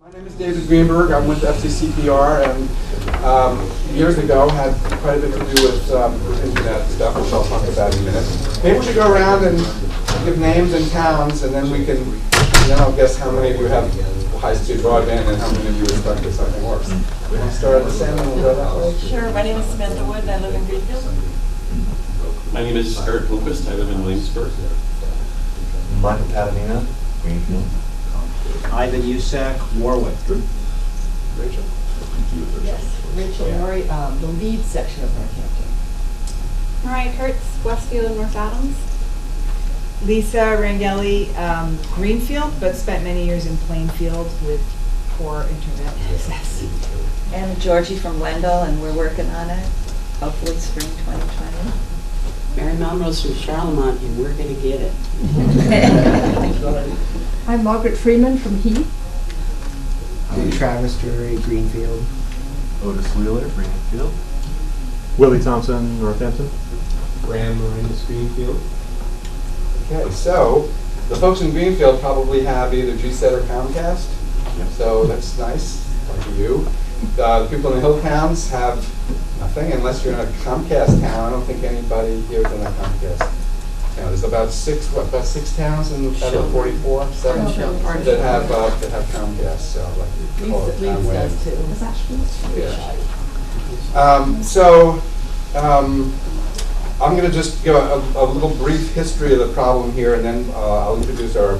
My name is David Greenberg. I'm with FCCPR, and years ago had quite a bit to do with internet stuff, which I'll talk about in a minute. Maybe we should go around and give names and towns, and then I'll guess how many of you have high-speed broadband and how many of you expect that something works. We can start at the same and we'll go that way. Sure. My name is Samantha Wood, and I live in Greenfield. My name is Eric Lopez. I live in Williamsburg. Michael Patamina, Greenfield. Ivan Usak, Warwick. Rachel? Yes, Rachel Murray, the lead section of Northampton. Mariah Kurtz, Westfield and North Adams. Lisa Rangeli, Greenfield, but spent many years in Plainfield with poor internet access. And Georgie from Wendell, and we're working on it. Hopefully spring 2020. Mary Melrose from Charlemont, and we're going to get it. I'm Margaret Freeman from Heath. Travis Drury, Greenfield. Otis Wheeler, Greenfield. Willie Thompson, Northampton. Graham Moranis, Greenfield. Okay, so the folks in Greenfield probably have either GSET or Comcast, so that's nice. Lucky you. The people in the hill towns have nothing unless you're in a Comcast town. I don't think anybody here is in a Comcast town. There's about six towns in out of 44, seven that have Comcast. So like Leeds does too. I'm going to just give a little brief history of the problem here, and then I'll introduce our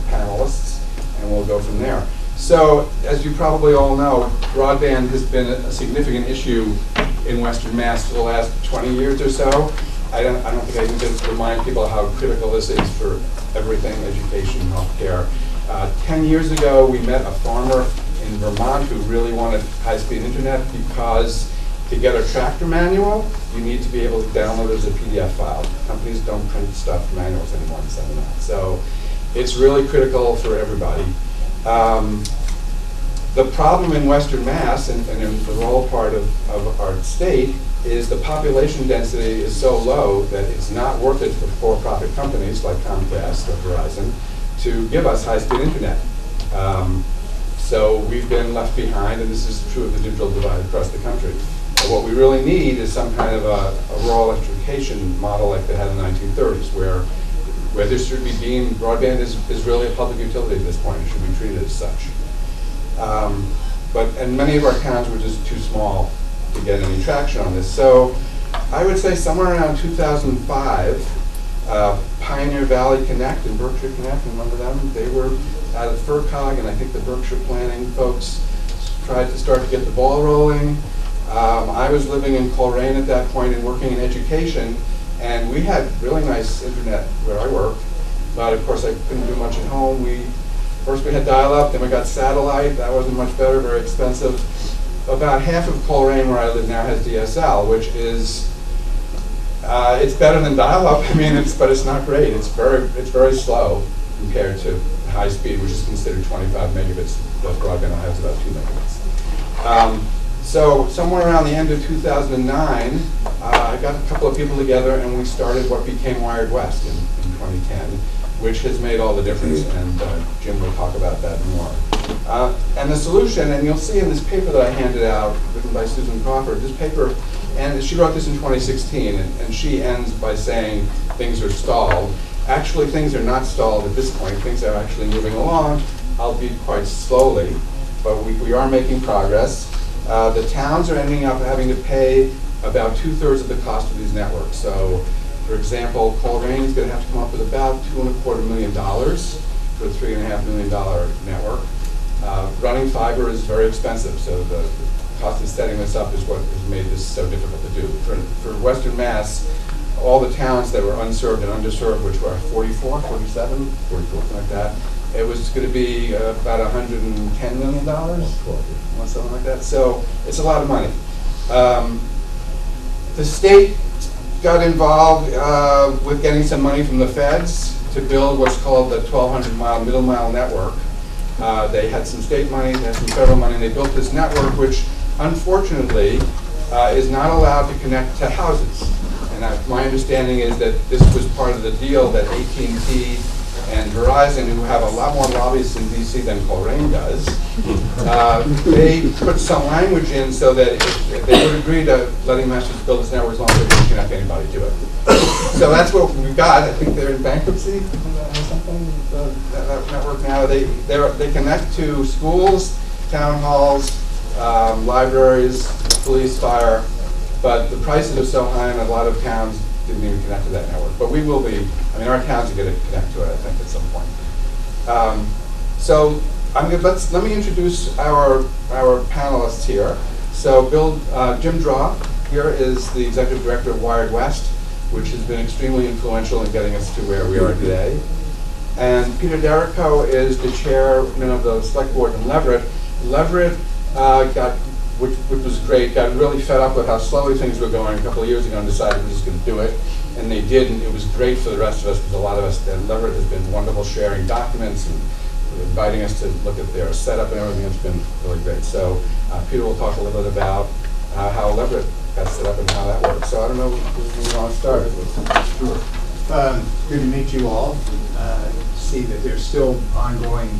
panelists, and we'll go from there. So, as you probably all know, broadband has been a significant issue in Western Mass for the last 20 years or so. I don't think I can just remind people how critical this is for everything, education, healthcare. 10 years ago, we met a farmer in Vermont who really wanted high-speed internet because to get a tractor manual, you need to be able to download it as a PDF file. Companies don't print stuff, manuals anymore and send them out. So it's really critical for everybody. The problem in Western Mass, and in the rural part of our state, is the population density is so low that it's not worth it for for-profit companies like Comcast or Verizon to give us high-speed internet. So we've been left behind, and this is true of the digital divide across the country. And what we really need is some kind of a rural electrification model like they had in the 1930s, where this should be deemed, broadband is really a public utility at this point. It should be treated as such. And many of our towns were just too small to get any traction on this. So I would say somewhere around 2005, Pioneer Valley Connect and Berkshire Connect, remember them? They were out of FERCog, and I think the Berkshire planning folks tried to start to get the ball rolling. I was living in Coleraine at that point and working in education, and we had really nice internet where I worked, but of course I couldn't do much at home. First we had dial-up, then we got satellite. That wasn't much better, very expensive. About half of Coleraine where I live now has DSL, which is, it's better than dial-up. I mean, but it's not great. It's very slow compared to high speed, which is considered 25 megabits. The broadband I have is about 2 megabits. So somewhere around the end of 2009, I got a couple of people together and we started what became WiredWest in 2010, which has made all the difference, and Jim will talk about that more. And the solution, and you'll see in this paper that I handed out, written by Susan Crawford, this paper, and she wrote this in 2016, and she ends by saying things are stalled. Actually, things are not stalled at this point. Things are actually moving along, albeit quite slowly, but we are making progress. The towns are ending up having to pay about 2/3 of the cost of these networks. So, for example, Coleraine is going to have to come up with about $2.25 million for a $3.5 million network. Running fiber is very expensive, so the cost of setting this up is what has made this so difficult to do. For Western Mass, all the towns that were unserved and underserved, which were 44, 47, 44, something like that, it was going to be about $110 million, something like that. So it's a lot of money. The state got involved with getting some money from the feds to build what's called the 1,200-mile middle mile network. They had some state money, they had some federal money, and they built this network, which unfortunately is not allowed to connect to houses. And my understanding is that this was part of the deal that AT&T And Verizon, who have a lot more lobbyists in DC than Coleraine does, they put some language in so that if they would agree to letting Massachusetts build this network as long as they don't connect anybody to it. So that's what we've got. I think they're in bankruptcy or something, that network now. They connect to schools, town halls, libraries, police, fire, but the prices are so high and a lot of towns didn't even connect to that network. But we will be, I mean, our towns are going to connect to it, I think, at some point. So let me introduce our panelists here. So Jim Drawe here is the executive director of WiredWest, which has been extremely influential in getting us to where we are today. And Peter Derrico is the chairman of the select board in Leverett. Leverett which was great, got really fed up with how slowly things were going a couple of years ago and decided we're just going to do it. And they did, and it was great for the rest of us, because a lot of us at Leverett has been wonderful sharing documents and inviting us to look at their setup and everything. It's been really great. So Peter will talk a little bit about how Leverett got set up and how that works. So I don't know who you want to start with. Sure. Good to meet you all. See that there's still ongoing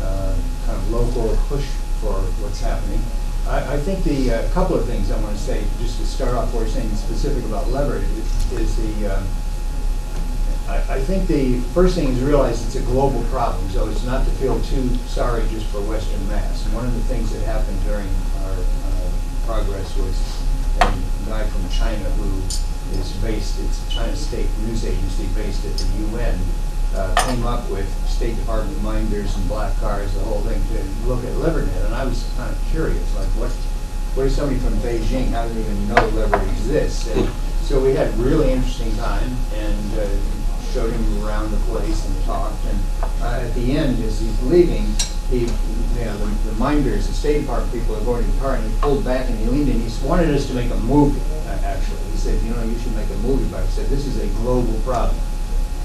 kind of local push for what's happening. I think the couple of things I want to say, just to start off before saying specific about Leverett, is I think the first thing is to realize it's a global problem, so it's not to feel too sorry just for Western Mass. And one of the things that happened during our progress was a guy from China who is based, it's a China State News Agency based at the UN, came up with State Department reminders and black cars, the whole thing, to look at Leverett. And I was kind of curious, like, what is somebody from Beijing, how do they even know Leverett exists? And so we had a really interesting time and showed him around the place and talked. And at the end, as he's leaving, the minders, the State Department people are going to the car, and he pulled back and he leaned in. He wanted us to make a movie, actually. He said, you should make a movie about it. He said, this is a global problem.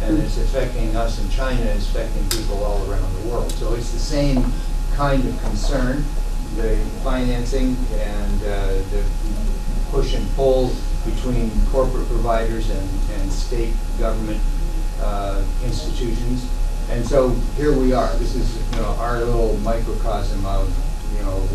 And it's affecting us in China, it's affecting people all around the world. So it's the same kind of concern, the financing and the push and pull between corporate providers and state government institutions. And so here we are. This is our little microcosm of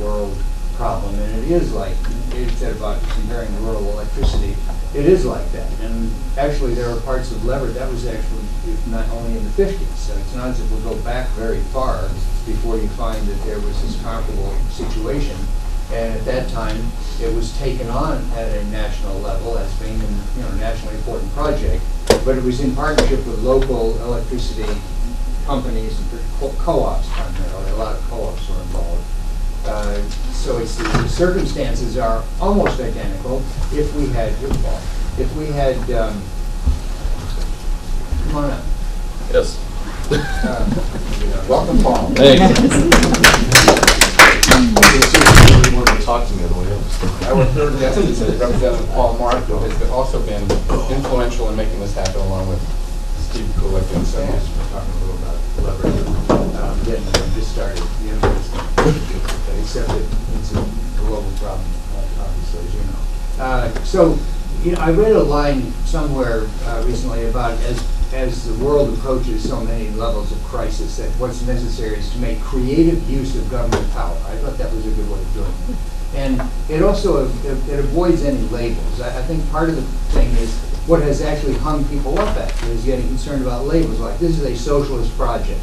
world problem, and it is like David said about comparing the rural electricity. It is like that, and actually there are parts of Leverett that was actually not only in the 50s, so it's not as if we'll go back very far before you find that there was this comparable situation. And at that time, it was taken on at a national level as being a nationally important project, but it was in partnership with local electricity companies and co-ops primarily. A lot of co-ops were involved. So the circumstances are almost identical. If we had, come on up. Yes. Welcome, Paul. Thanks. You want to talk to me on the way up. Our third guest is Representative Paul Mark, who has also been influential in making this happen, along with Steve Kulik and so on. We're talking a little about Leverett. Getting them just started, except that it's a global problem, obviously, as you know. So, I read a line somewhere recently about as the world approaches so many levels of crisis, that what's necessary is to make creative use of government power. I thought that was a good way of doing it. And it also it avoids any labels. I think part of the thing is what has actually hung people up actually is getting concerned about labels, like this is a socialist project.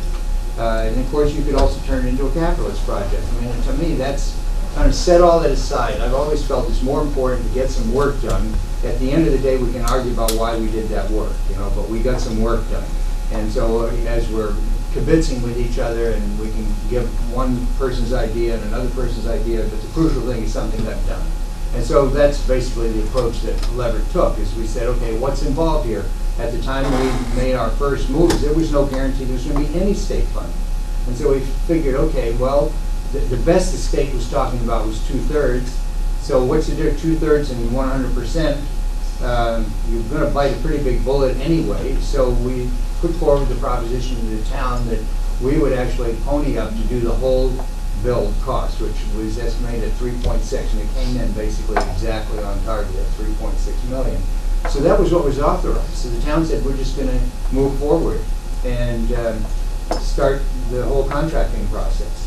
And of course you could also turn it into a capitalist project. I mean, to me that's kind of set all that aside. I've always felt it's more important to get some work done. At the end of the day, we can argue about why we did that work, but we got some work done. And so as we're kibitzing with each other, and we can give one person's idea and another person's idea, but the crucial thing is something got done. And so that's basically the approach that Leverett took, is we said, okay, what's involved here? At the time we made our first moves, there was no guarantee there was going to be any state funding. And so we figured, okay, well, the best the state was talking about was 2/3. So what's the difference, 2/3 and 100%? You're going to bite a pretty big bullet anyway. So we put forward the proposition to the town that we would actually pony up to do the whole build cost, which was estimated at 3.6, and it came in basically exactly on target at 3.6 million. So that was what was authorized. So the town said, we're just going to move forward. and start the whole contracting process.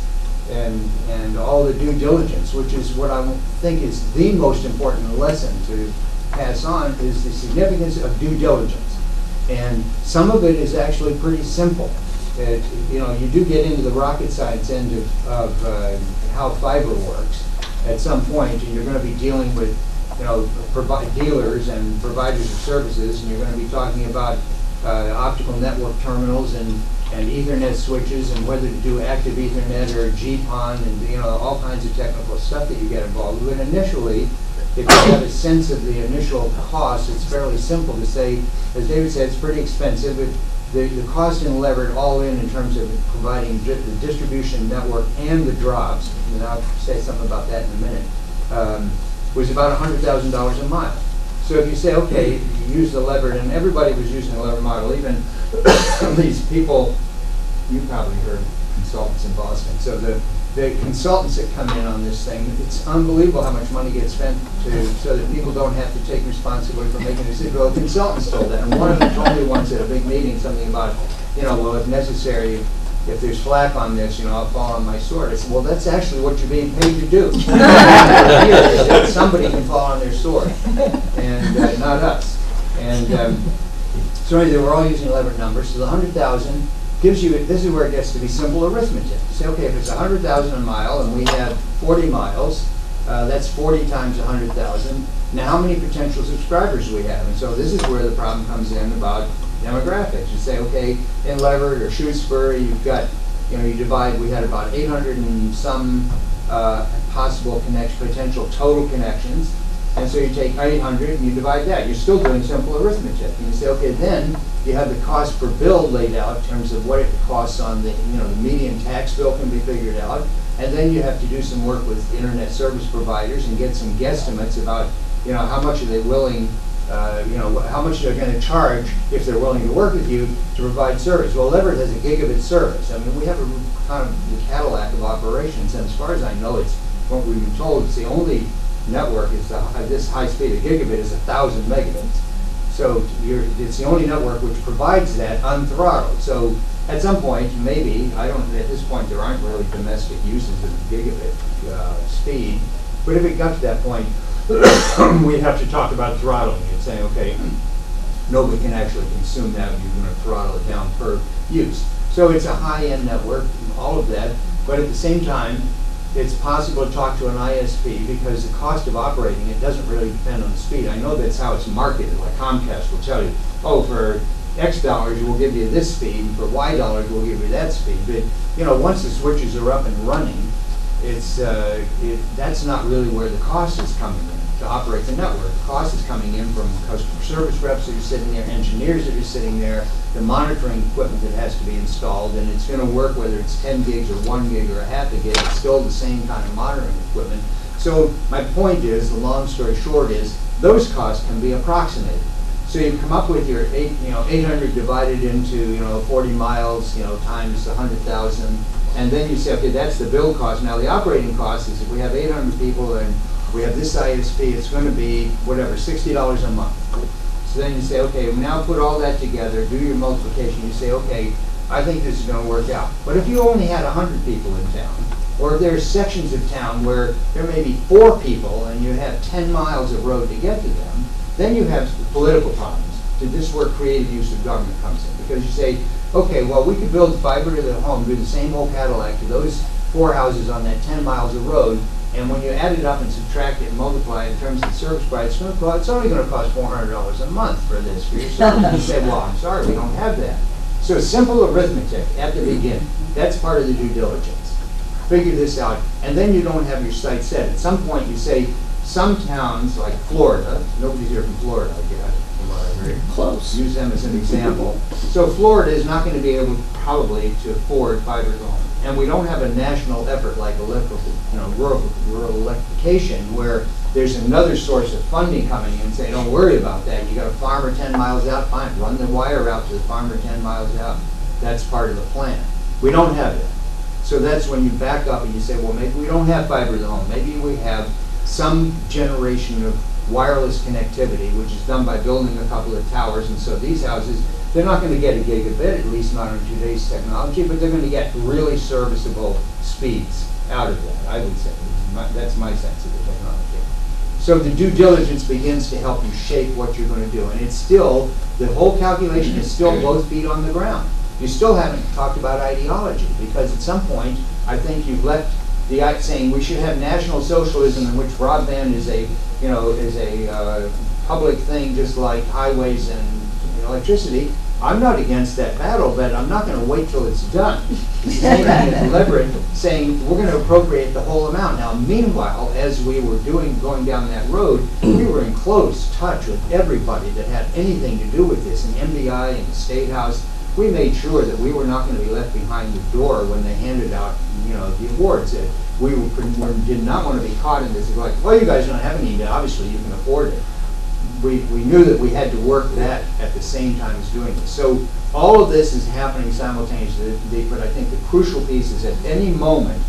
And all the due diligence, which is what I think is the most important lesson to pass on, is the significance of due diligence. And some of it is actually pretty simple. You do get into the rocket science end of how fiber works at some point, and you're going to be dealing with dealers and providers of services, and you're going to be talking about optical network terminals and Ethernet switches, and whether to do active Ethernet or GPON, and all kinds of technical stuff that you get involved with. And initially, if you have a sense of the initial cost, it's fairly simple to say, as David said, it's pretty expensive. The cost in Leverett all in terms of providing the distribution network and the drops, and I'll say something about that in a minute, was about $100,000 a mile. So if you say, okay, you use the Leverett, and everybody was using the Leverett model, even these people, you probably heard consultants in Boston. So the consultants that come in on this thing, it's unbelievable how much money gets spent so that people don't have to take responsibility for making a decision. Well, the consultants told that, and one of them told me once at a big meeting something about, well, if necessary, if there's flack on this, I'll fall on my sword. I said, well, that's actually what you're being paid to do. That somebody can fall on their sword, and not us. And so anyway, they were all using Leverett numbers. So the 100,000 gives you, this is where it gets to be simple arithmetic. You say, okay, if it's 100,000 a mile and we have 40 miles, that's 40 times 100,000. Now, how many potential subscribers do we have? And so this is where the problem comes in about demographics. You say, okay, in Leverett or Shutesbury, you've got, you divide, we had about 800 and some possible potential total connections. And so you take 800 and you divide that. You're still doing simple arithmetic. And you say, okay, then you have the cost per bill laid out in terms of what it costs on the, the median tax bill can be figured out. And then you have to do some work with internet service providers and get some guesstimates about, how much are they willing, how much they're going to charge if they're willing to work with you to provide service. Well, Leverett has a gigabit service. I mean, we have a kind of the Cadillac of operations, and as far as I know, it's what we've been told, it's the only network is this high speed. A gigabit is 1,000 megabits. So it's the only network which provides that unthrottled. So at some point, maybe, at this point there aren't really domestic uses of gigabit speed, but if it got to that point, we'd have to talk about throttling and saying, okay, nobody can actually consume that, you're going to throttle it down per use. So it's a high-end network, all of that, but at the same time, it's possible to talk to an ISP because the cost of operating it doesn't really depend on the speed. I know that's how it's marketed, like Comcast will tell you, oh, for X dollars we'll give you this speed, and for Y dollars we'll give you that speed. But once the switches are up and running, that's not really where the cost is coming in to operate the network. The cost is coming in from customer service reps that are sitting there, engineers that are sitting there, the monitoring equipment that has to be installed, and it's going to work whether it's 10 gigs or 1 gig or a half a gig. It's still the same kind of monitoring equipment. So my point is, the long story short is, those costs can be approximated. So you come up with your 800 divided into 40 miles, times 100,000, and then you say, okay, that's the bill cost. Now the operating cost is if we have 800 people and we have this ISP, it's going to be whatever, $60 a month. So then you say, okay, now put all that together, do your multiplication. You say, okay, I think this is going to work out. But if you only had 100 people in town, or if there's sections of town where there may be 4 people and you have 10 miles of road to get to them, then you have political problems. So this is where creative use of government comes in. Because you say, okay, well, we could build fiber to the home, do the same old Cadillac to those 4 houses on that 10 miles of road, and when you add it up and subtract it and multiply it in terms of the service price, it's only going to cost $400 a month for this for your service. You say, well, I'm sorry, we don't have that. So simple arithmetic at the beginning. That's part of the due diligence. Figure this out, and then you don't have your sights set. At some point you say, some towns like Florida, nobody's here from Florida, I guess, from what I heard. Close. Use them as an example. So Florida is not going to be able probably to afford fiber to the home. And we don't have a national effort like rural electrification where there's another source of funding coming in and say, don't worry about that. You got a farmer 10 miles out, fine, run the wire out to the farmer 10 miles out. That's part of the plan. We don't have that. So that's when you back up and you say, well, maybe we don't have fiber to the home. Maybe we have some generation of wireless connectivity, which is done by building a couple of towers. And so these houses, they're not going to get a gigabit, at least not on today's technology, but they're going to get really serviceable speeds out of that, I would say. That's my sense of the technology. So the due diligence begins to help you shape what you're going to do. And it's still, the whole calculation is still both feet on the ground. You still haven't talked about ideology, because at some point, I think you've left the act saying we should have national socialism in which broadband is a public thing, just like highways and electricity. I'm not against that battle, but I'm not going to wait till it's done. The same thing as Leverett saying we're going to appropriate the whole amount. Now, meanwhile, as we were going down that road, we were in close touch with everybody that had anything to do with this, in MDI and the State House. We made sure that we were not going to be left behind the door when they handed out, the awards. We did not want to be caught in this, like, well, you guys don't have any, but obviously you can afford it. We knew that we had to work that at the same time as doing this. So all of this is happening simultaneously, but I think the crucial piece is at any moment,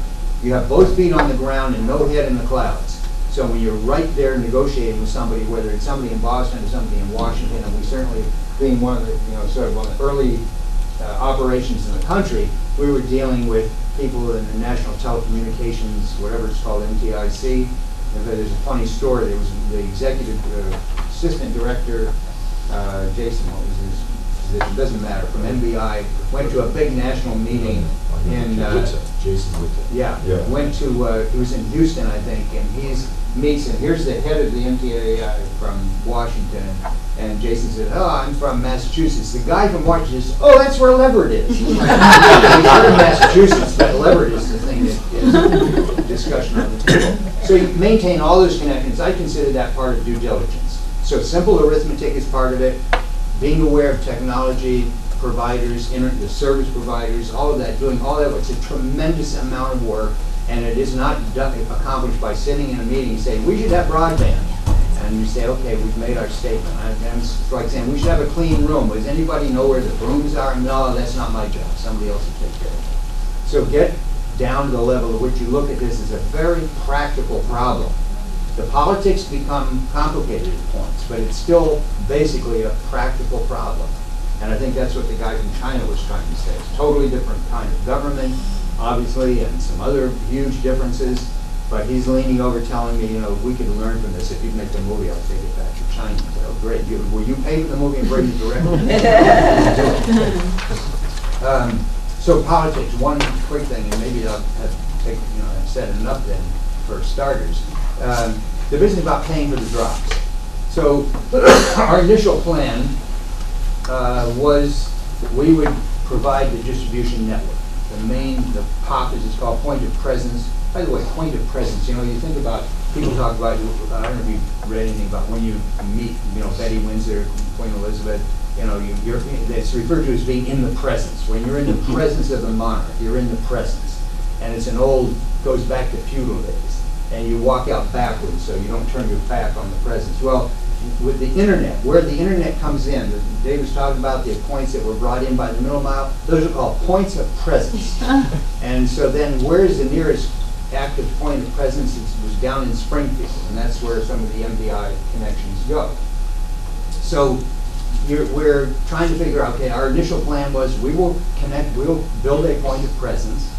you have both feet on the ground and no head in the clouds. So when you're right there negotiating with somebody, whether it's somebody in Boston or somebody in Washington, and we certainly, being one of the, one of the early operations in the country, we were dealing with people in the National Telecommunications, whatever it's called, NTIC. And there's a funny story. There was the executive assistant director, Jason, what was his position? Doesn't matter. From NBI, went to a big national meeting in. Jason Witte. Yeah. Went to. He was in Houston, I think, and meets, and here's the head of the MTAI from Washington, and Jason said, "Oh, I'm from Massachusetts." The guy from Washington says, "Oh, that's where Leverett is." He's heard of Massachusetts, but Leverett is the thing that is discussion on the table. So you maintain all those connections. I consider that part of due diligence. So simple arithmetic is part of it. Being aware of technology providers, the service providers, all of that, doing all that. It's a tremendous amount of work, and it is not accomplished by sitting in a meeting and saying, we should have broadband. And you say, okay, we've made our statement. And it's like saying, we should have a clean room. Does anybody know where the brooms are? No, that's not my job. Somebody else will take care of it. So get down to the level at which you look at this as a very practical problem. The politics become complicated at points, but it's still basically a practical problem. And I think that's what the guy from China was trying to say. It's a totally different kind of government, obviously, and some other huge differences. But he's leaning over telling me, we could learn from this. If you'd make the movie, I'll take it back to China. So, oh, great. Will you pay for the movie and bring it directly? So politics, one quick thing, and maybe I'll have said enough then for starters. The business about paying for the drops. So our initial plan was we would provide the distribution network. The POP, as it's called, point of presence. By the way, point of presence, you think about, people talk about, I don't know if you've read anything about when you meet, Betty Windsor, Queen Elizabeth, it's referred to as being in the presence. When you're in the presence of the monarch, you're in the presence. And it's goes back to feudal days. And you walk out backwards, so you don't turn your back on the presence. Well, with the internet, where the internet comes in, Dave was talking about the points that were brought in by the middle mile, those are called points of presence. And so then where is the nearest active point of presence? It was down in Springfield, and that's where some of the MDI connections go. So we're trying to figure out, okay, our initial plan was we'll build a point of presence,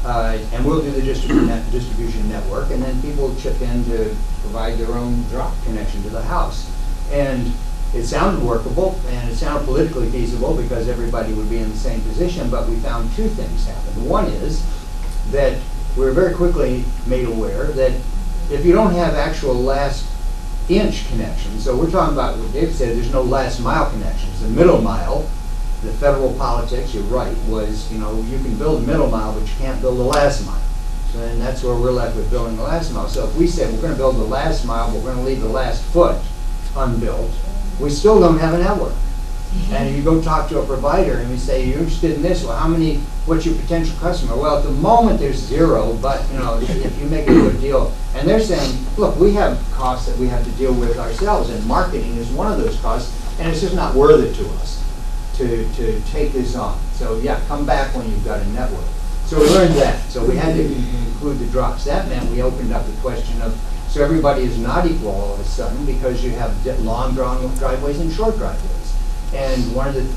and we'll do the distribution network, and then people chip in to provide their own drop connection to the house. And it sounded workable, and it sounded politically feasible because everybody would be in the same position, but we found two things happen. One is that we were very quickly made aware that if you don't have actual last inch connections, so we're talking about what David said, there's no last mile connections. The middle mile, the federal politics, you're right, was, you can build a middle mile, but you can't build a last mile. So then that's where we're left with building the last mile. So if we said we're going to build the last mile, but we're going to leave the last foot unbuilt, we still don't have a network. And if you go talk to a provider and you say, you're interested in this, well, what's your potential customer? Well, at the moment there's zero, but if you make a good deal, and they're saying, look, we have costs that we have to deal with ourselves, and marketing is one of those costs, and it's just not worth it to us to take this on. So yeah, come back when you've got a network. So we learned that. So we had to include the drops. That meant we opened up the question of So everybody is not equal all of a sudden because you have long drawn driveways and short driveways. And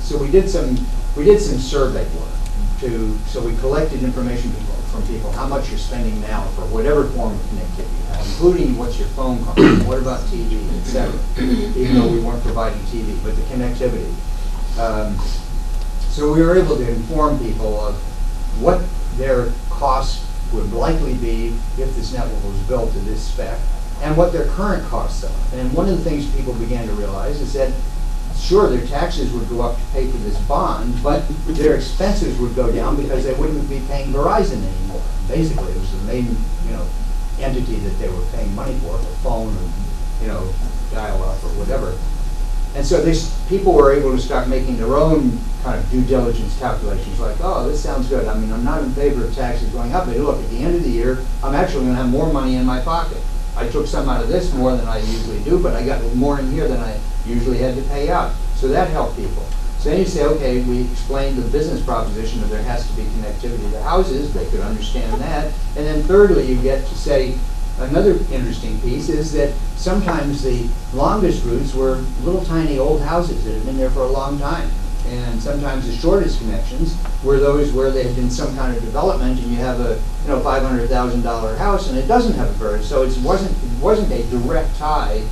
so we did some survey work so we collected information from people, how much you're spending now for whatever form of connectivity you have, including what's your phone cost, what about TV, et cetera, even though we weren't providing TV, but the connectivity. So we were able to inform people of what their costs would likely be if this network was built to this spec, and what their current costs are. And one of the things people began to realize is that, sure, their taxes would go up to pay for this bond, but their expenses would go down because they wouldn't be paying Verizon anymore. Basically, it was the main, entity that they were paying money for phone or, dial-up or whatever. And so people were able to start making their own kind of due diligence calculations, like, oh, this sounds good. I mean, I'm not in favor of taxes going up, but look, at the end of the year, I'm actually going to have more money in my pocket. I took some out of this more than I usually do, but I got more in here than I usually had to pay out. So that helped people. So then you say, okay, we explained the business proposition that there has to be connectivity to houses. They could understand that. And then thirdly, you get to say, another interesting piece is that sometimes the longest routes were little tiny old houses that had been there for a long time. And sometimes the shortest connections were those where there had been some kind of development and you have a $500,000 house and it doesn't have a verge. So it wasn't a direct tie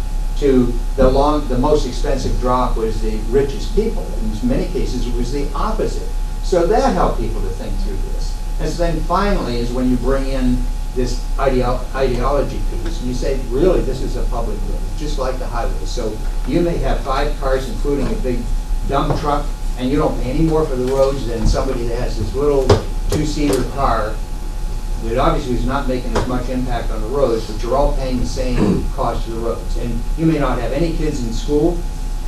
to the most expensive drop was the richest people. In many cases it was the opposite. So that helped people to think through this. And so then finally is when you bring in this ideology piece, and you say, really, this is a public good, just like the highway. So you may have 5 cars, including a big dump truck, and you don't pay any more for the roads than somebody that has this little 2-seater car that obviously is not making as much impact on the roads, but you're all paying the same cost to the roads. And you may not have any kids in school,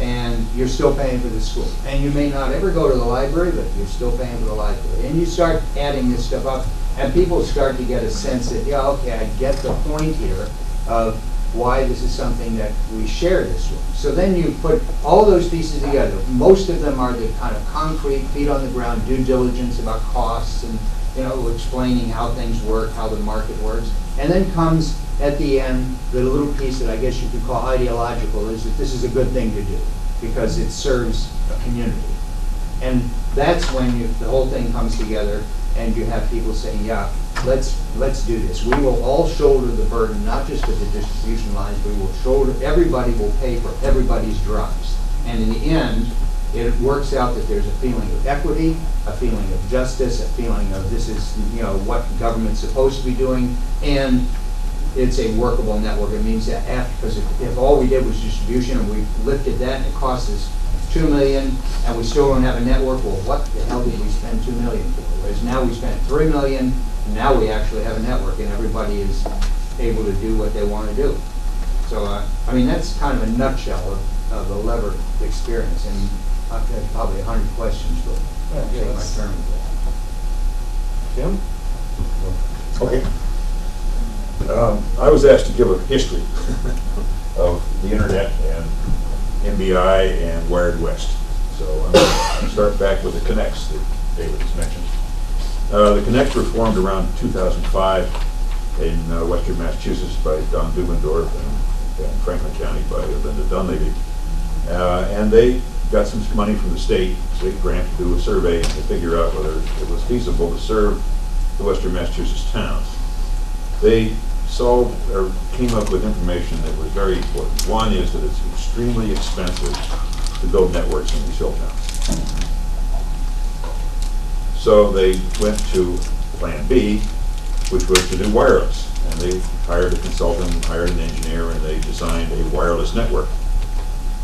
and you're still paying for the school. And you may not ever go to the library, but you're still paying for the library. And you start adding this stuff up, and people start to get a sense that, yeah, okay, I get the point here of why this is something that we share this with. So then you put all those pieces together. Most of them are the kind of concrete, feet on the ground due diligence about costs and explaining how things work, how the market works. And then comes at the end the little piece that I guess you could call ideological, is that this is a good thing to do because it serves a community. And that's when the whole thing comes together and you have people saying, yeah, let's do this. We will all shoulder the burden, not just of the distribution lines, we will shoulder, everybody will pay for everybody's drives. And in the end, it works out that there's a feeling of equity, a feeling of justice, a feeling of this is what government's supposed to be doing, and it's a workable network. It means that because if all we did was distribution and we lifted that and it cost us $2 million and we still don't have a network, well, what the hell did we spend $2 million for? Whereas now we spent $3 million, and now we actually have a network and everybody is able to do what they want to do. So, I mean, that's kind of a nutshell of the Leverett experience. And I've had probably 100 questions, but I'll take my turn with that. Tim? Okay. I was asked to give a history of the internet and MBI and WiredWest. So I'm going to start back with the connects that David has mentioned. The connects were formed around 2005 in western Massachusetts by Don Dubendorf and Franklin County by Linda Dunleavy. And they got some money from the state grant to do a survey to figure out whether it was feasible to serve the western Massachusetts towns. They came up with information that was very important. One is that it's extremely expensive to build networks in these hill towns. So they went to Plan B, which was to do wireless. And they hired a consultant, hired an engineer, and they designed a wireless network.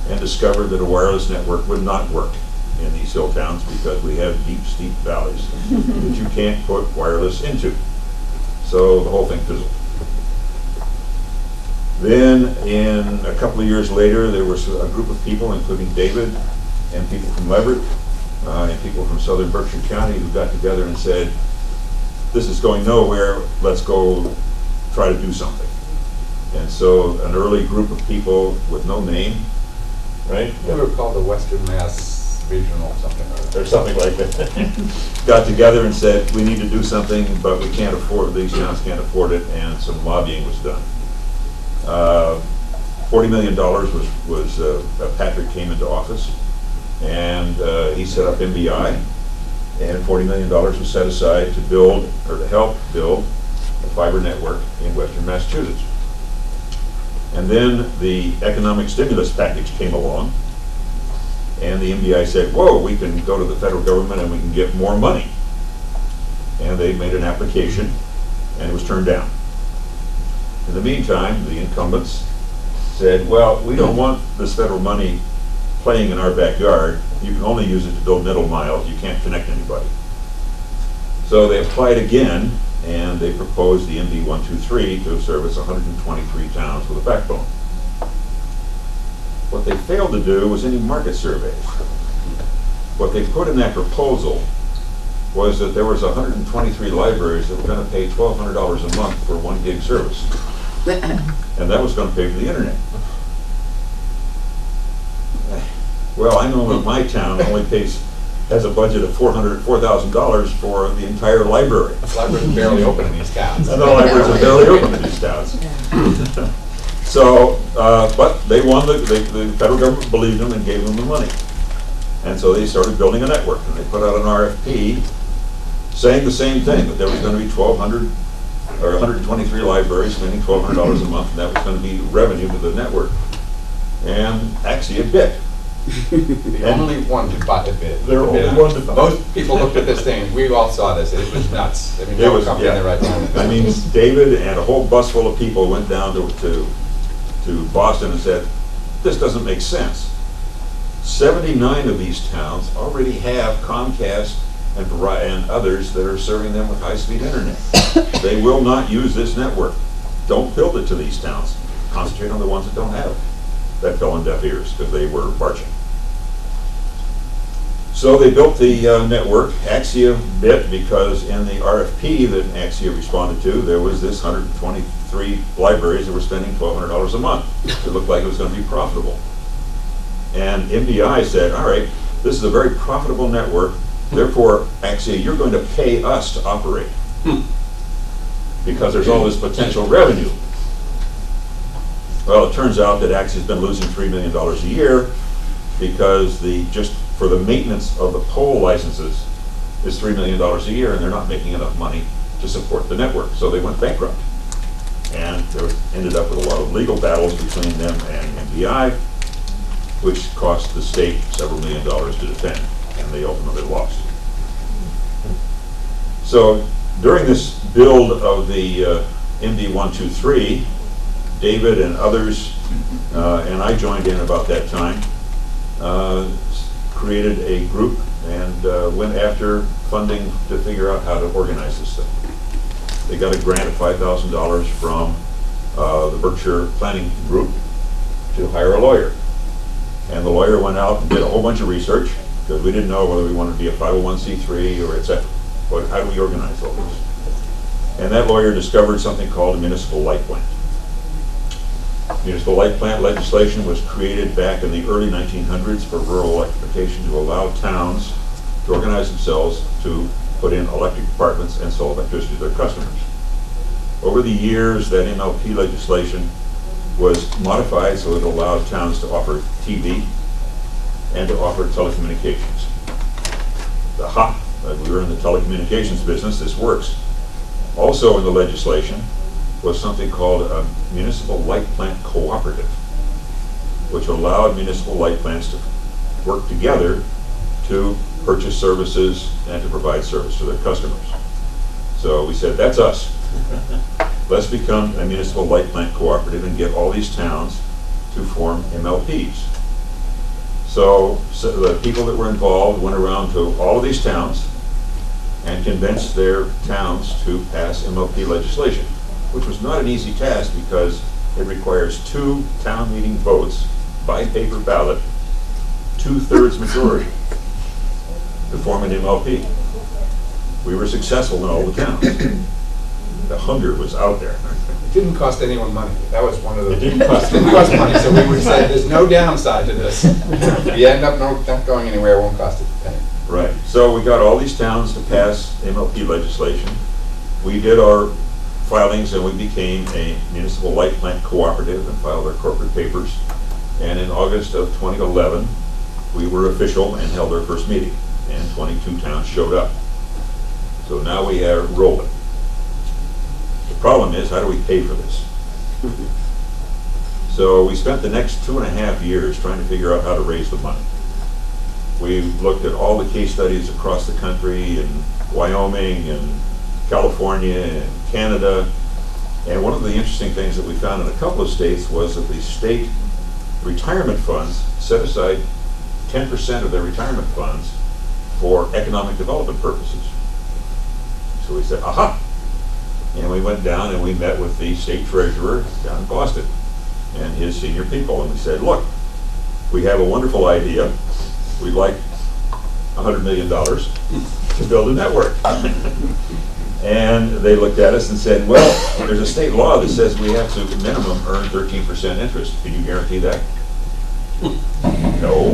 And discovered that a wireless network would not work in these hill towns because we have deep, steep valleys that you can't put wireless into. So the whole thing fizzled. Then, in a couple of years later, there was a group of people, including David and people from Leverett and people from southern Berkshire County, who got together and said, this is going nowhere, let's go try to do something. And so an early group of people with no name, right? We were called the Western Mass Regional or something like that, got together and said, we need to do something, but we can't afford, these towns can't afford it, and some lobbying was done. $40 million was Patrick came into office, and he set up MBI, and $40 million was set aside to build, or to help build, a fiber network in western Massachusetts. And then the economic stimulus package came along, and the MBI said, whoa, we can go to the federal government and we can get more money. And they made an application, and it was turned down. In the meantime, the incumbents said, well, we don't want this federal money playing in our backyard. You can only use it to build middle miles. You can't connect anybody. So they applied again, and they proposed the MD 123 to service 123 towns with a backbone. What they failed to do was any market surveys. What they put in that proposal was that there was 123 libraries that were going to pay $1,200 a month for 1 gig service. And that was going to pay for the internet. Well, I know that my town only has a budget of $4,000 for the entire library. Libraries are barely open in these towns. And the libraries are barely open in these towns. So, but they won, the federal government believed them and gave them the money. And so they started building a network, and they put out an RFP saying the same thing, that there was going to be 1,200 or 123 libraries spending $1,200 a month, and that was going to be revenue to the network. And Axia bid. The only one to buy the bid. They're only one to buy. Most people looked at this thing, we all saw this, it was nuts. I mean, It no was, company in yeah. the right time. I mean, David and a whole bus full of people went down to Boston and said, this doesn't make sense. 79 of these towns already have Comcast and others that are serving them with high-speed internet. They will not use this network. Don't build it to these towns. Concentrate on the ones that don't have it. That fell on deaf ears because they were marching. So they built the network. Axia bit because in the RFP that Axia responded to, there was this 123 libraries that were spending $1,200 a month. It looked like it was going to be profitable. And MBI said, all right, this is a very profitable network. Therefore, Axia, you're going to pay us to operate because there's all this potential revenue. Well, it turns out that Axia's been losing $3 million a year because just for the maintenance of the pole licenses is $3 million a year, and they're not making enough money to support the network. So they went bankrupt. And there ended up with a lot of legal battles between them and MBI, which cost the state several $1 million to defend, and they ultimately lost. So during this build of the MD 123, David and others, and I joined in about that time, created a group and went after funding to figure out how to organize this thing. They got a grant of $5,000 from the Berkshire Planning Group to hire a lawyer. And the lawyer went out and did a whole bunch of research because we didn't know whether we wanted to be a 501c3 or et cetera. But how do we organize all this? And that lawyer discovered something called a municipal light plant. Municipal light plant legislation was created back in the early 1900s for rural electrification to allow towns to organize themselves to put in electric departments and sell electricity to their customers. Over the years, that MLP legislation was modified so it allowed towns to offer TV and to offer telecommunications. We were in the telecommunications business, this works. Also in the legislation was something called a municipal light plant cooperative, which allowed municipal light plants to work together to purchase services and to provide service to their customers. So we said, that's us. Let's become a municipal light plant cooperative and get all these towns to form MLPs. So the people that were involved went around to all of these towns and convinced their towns to pass MLP legislation, which was not an easy task because it requires 2 town meeting votes by paper ballot, 2/3 majority to form an MLP. We were successful in all the towns. The hunger was out there. It didn't cost anyone money. That was one of the. It didn't cost money, so we would say there's no downside to this. If you end up not going anywhere, it won't cost a penny. Right. So we got all these towns to pass MLP legislation. We did our filings, and we became a municipal light plant cooperative and filed our corporate papers. And in August of 2011, we were official and held our first meeting, and 22 towns showed up. So now we are rolling. The problem is, how do we pay for this? So we spent the next 2.5 years trying to figure out how to raise the money. We looked at all the case studies across the country, in Wyoming and California and Canada. And one of the interesting things that we found in a couple of states was that the state retirement funds set aside 10% of their retirement funds for economic development purposes. So we said, aha! And we went down and we met with the state treasurer down in Boston and his senior people, and we said, look, we have a wonderful idea. We'd like $100 million to build a network. And they looked at us and said, well, there's a state law that says we have to minimum earn 13% interest. Can you guarantee that? No.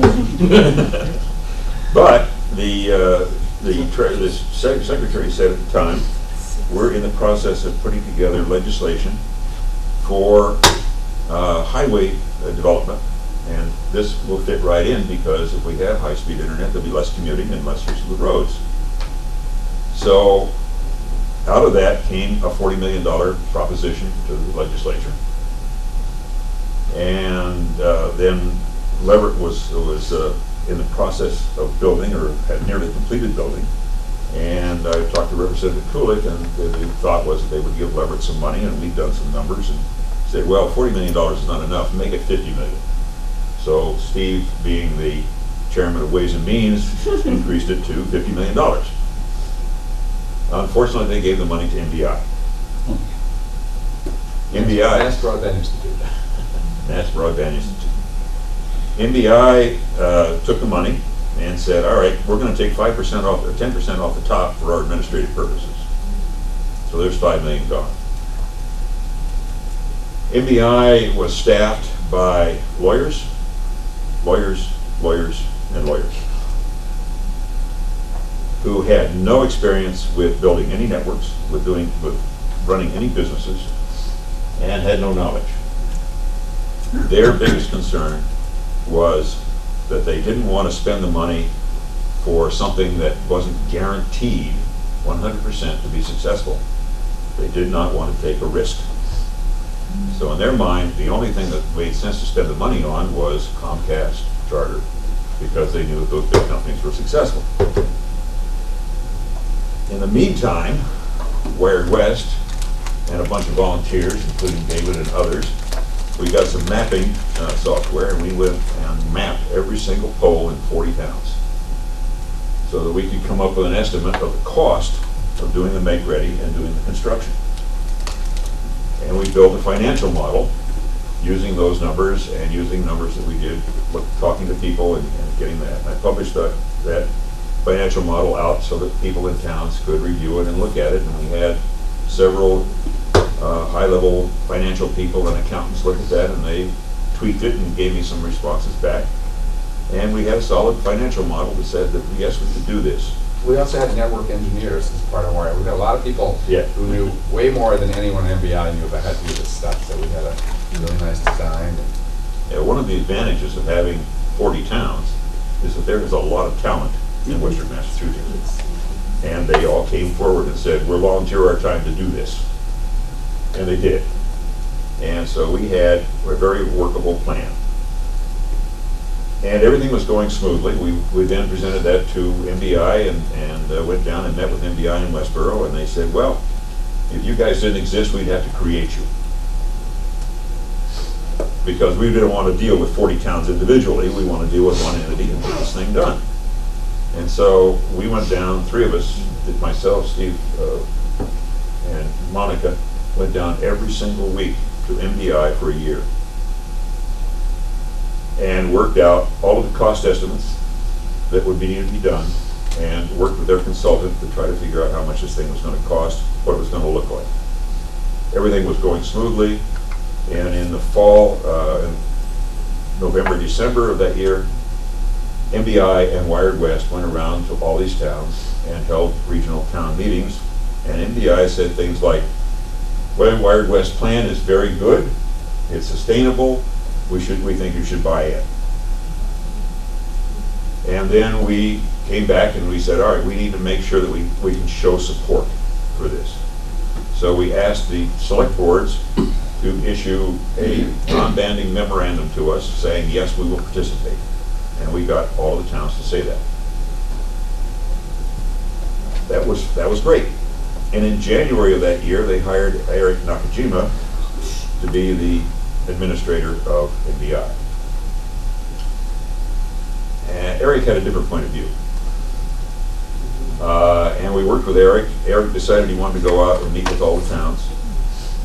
But the secretary said at the time, we're in the process of putting together legislation for highway development. And this will fit right in, because if we have high-speed internet, there'll be less commuting and less use of the roads. So out of that came a $40 million proposition to the legislature. And then Leverett was in the process of building, or had nearly completed building. And I talked to Representative Kulik, and the thought was that they would give Leverett some money, and we'd done some numbers and said, well, $40 million is not enough, make it $50 million. So Steve, being the chairman of Ways and Means, increased it to $50 million. Unfortunately, they gave the money to MBI. MBI. Mass Broadband Institute. Mass Broadband Institute. MBI took the money and said, all right, we're going to take 5% off, or 10% off the top for our administrative purposes. So there's $5 million gone. MBI was staffed by lawyers, and lawyers who had no experience with building any networks, with running any businesses, and had no knowledge. Their biggest concern was that they didn't want to spend the money for something that wasn't guaranteed 100% to be successful. They did not want to take a risk. So in their mind, the only thing that made sense to spend the money on was Comcast, Charter, because they knew that those big companies were successful. In the meantime, WiredWest and a bunch of volunteers, including David and others, we got some mapping software, and we went and mapped every single pole in 40 towns so that we could come up with an estimate of the cost of doing the make-ready and doing the construction. And we built a financial model using those numbers and using numbers that we did, talking to people and getting that. And I published that financial model out so that people in towns could review it and look at it. And we had several high-level financial people and accountants look at that, and they tweaked it and gave me some responses back. And we had a solid financial model that said that, yes, we could do this. We also had network engineers as part of Wire. We had a lot of people who knew way more than anyone in MBI knew about how to do this stuff. So we had a really nice design. Yeah, one of the advantages of having 40 towns is that there is a lot of talent in Western Massachusetts. And they all came forward and said, we'll volunteer our time to do this. And they did. And so we had a very workable plan. And everything was going smoothly. We then presented that to MBI and went down and met with MBI in Westboro, and they said, well, if you guys didn't exist, we'd have to create you. Because we didn't want to deal with 40 towns individually, we want to deal with one entity and get this thing done. And so we went down, three of us, myself, Steve, and Monica, went down every single week to MBI for a year and worked out all of the cost estimates that would be needed to be done, and worked with their consultant to try to figure out how much this thing was going to cost, what it was going to look like. Everything was going smoothly, and in the fall, in November, December of that year, MBI and WiredWest went around to all these towns and held regional town meetings, and MBI said things like, WiredWest plan is very good, it's sustainable, we think you should buy in. And then we came back and we said, all right, we need to make sure that we can show support for this. So we asked the select boards to issue a non-banding memorandum to us saying, yes, we will participate. And we got all of the towns to say that. That was great. And in January of that year, they hired Eric Nakajima to be the administrator of NBI. And Eric had a different point of view. And we worked with Eric. Eric decided he wanted to go out and meet with all the towns.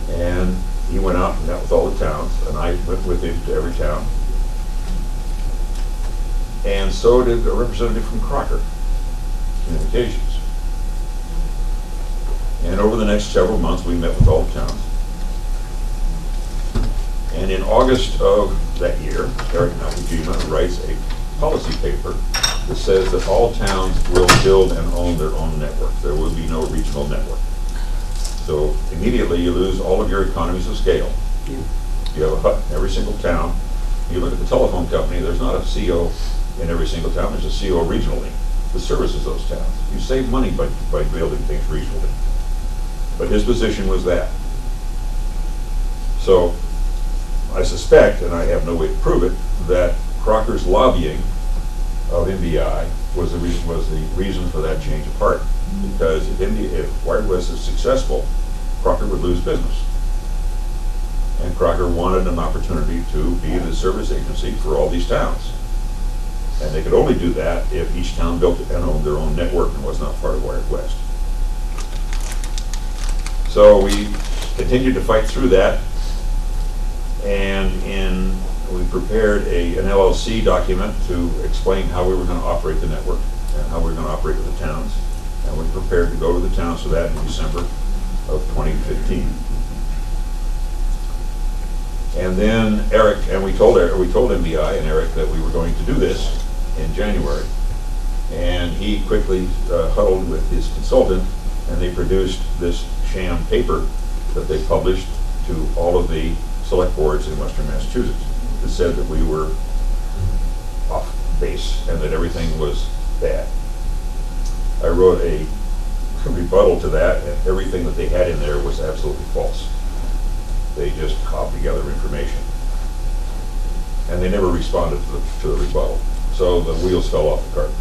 And he went out and met with all the towns, and I went with him to every town. And so did a representative from Crocker Communications. And over the next several months, we met with all the towns. And in August of that year, Eric Nakajima writes a policy paper that says that all towns will build and own their own network. There will be no regional network. So immediately you lose all of your economies of scale. Yeah. You have a hut in every single town. You look at the telephone company, there's not a CO in every single town, there's a CO regionally that services those towns. You save money by building things regionally. But his position was that. So I suspect, and I have no way to prove it, that Crocker's lobbying of NBI was the reason for that change of heart. Because if WiredWest is successful, Crocker would lose business. And Crocker wanted an opportunity to be the service agency for all these towns. And they could only do that if each town built and owned their own network and was not part of WiredWest. So we continued to fight through that, and we prepared an LLC document to explain how we were going to operate the network and how we were going to operate with the towns. And we prepared to go to the towns for that in December of 2015. And then we told NBI and Eric that we were going to do this in January. And he quickly huddled with his consultant, and they produced this sham paper that they published to all of the select boards in Western Massachusetts that said that we were off base and that everything was bad. I wrote a rebuttal to that, and everything that they had in there was absolutely false. They just cobbed together information. And they never responded to the rebuttal. So the wheels fell off the cart.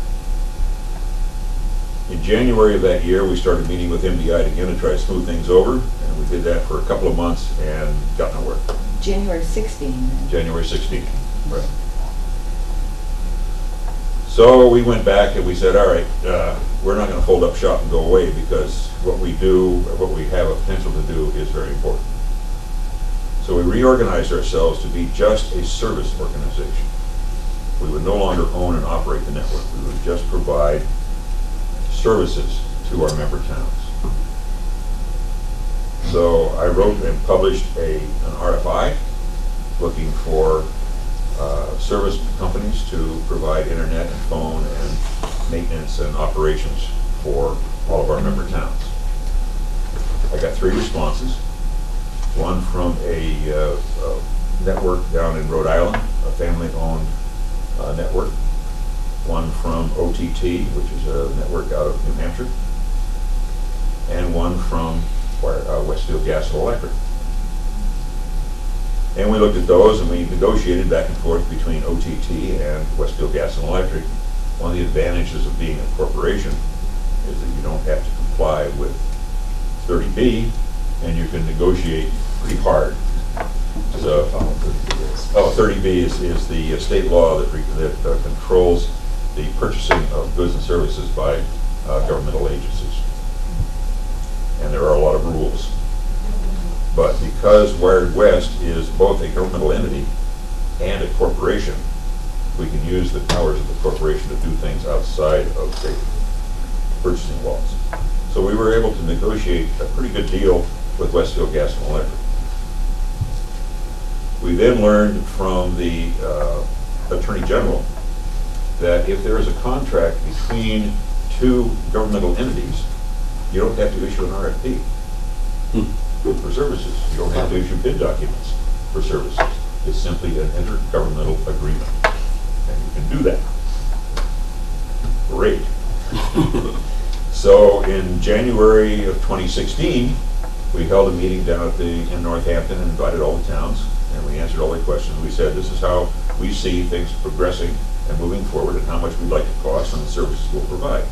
In January of that year, we started meeting with NBI again to try to smooth things over, and we did that for a couple of months and got nowhere. January 16. Then. January 16th, right. So we went back and we said, all right, we're not going to fold up shop and go away, because what we do, what we have a potential to do is very important. So we reorganized ourselves to be just a service organization. We would no longer own and operate the network. We would just provide services to our member towns. So I wrote and published an RFI looking for service companies to provide internet and phone and maintenance and operations for all of our member towns. I got 3 responses. One from a network down in Rhode Island, a family-owned network. One from OTT, which is a network out of New Hampshire, and one from Westfield Gas and Electric. And we looked at those and we negotiated back and forth between OTT and Westfield Gas and Electric. One of the advantages of being a corporation is that you don't have to comply with 30B, and you can negotiate pretty hard. So, 30B is the state law that controls the purchasing of goods and services by governmental agencies. And there are a lot of rules. But because WiredWest is both a governmental entity and a corporation, we can use the powers of the corporation to do things outside of state purchasing laws. So we were able to negotiate a pretty good deal with Westfield Gas and Electric. We then learned from the Attorney General that if there is a contract between 2 governmental entities, you don't have to issue an RFP. for services. You don't have to issue bid documents for services. It's simply an intergovernmental agreement, and you can do that. Great. So in January of 2016, we held a meeting down in Northampton and invited all the towns, and we answered all the questions. We said, this is how we see things progressing and moving forward, and how much we'd like to cost and the services we'll provide.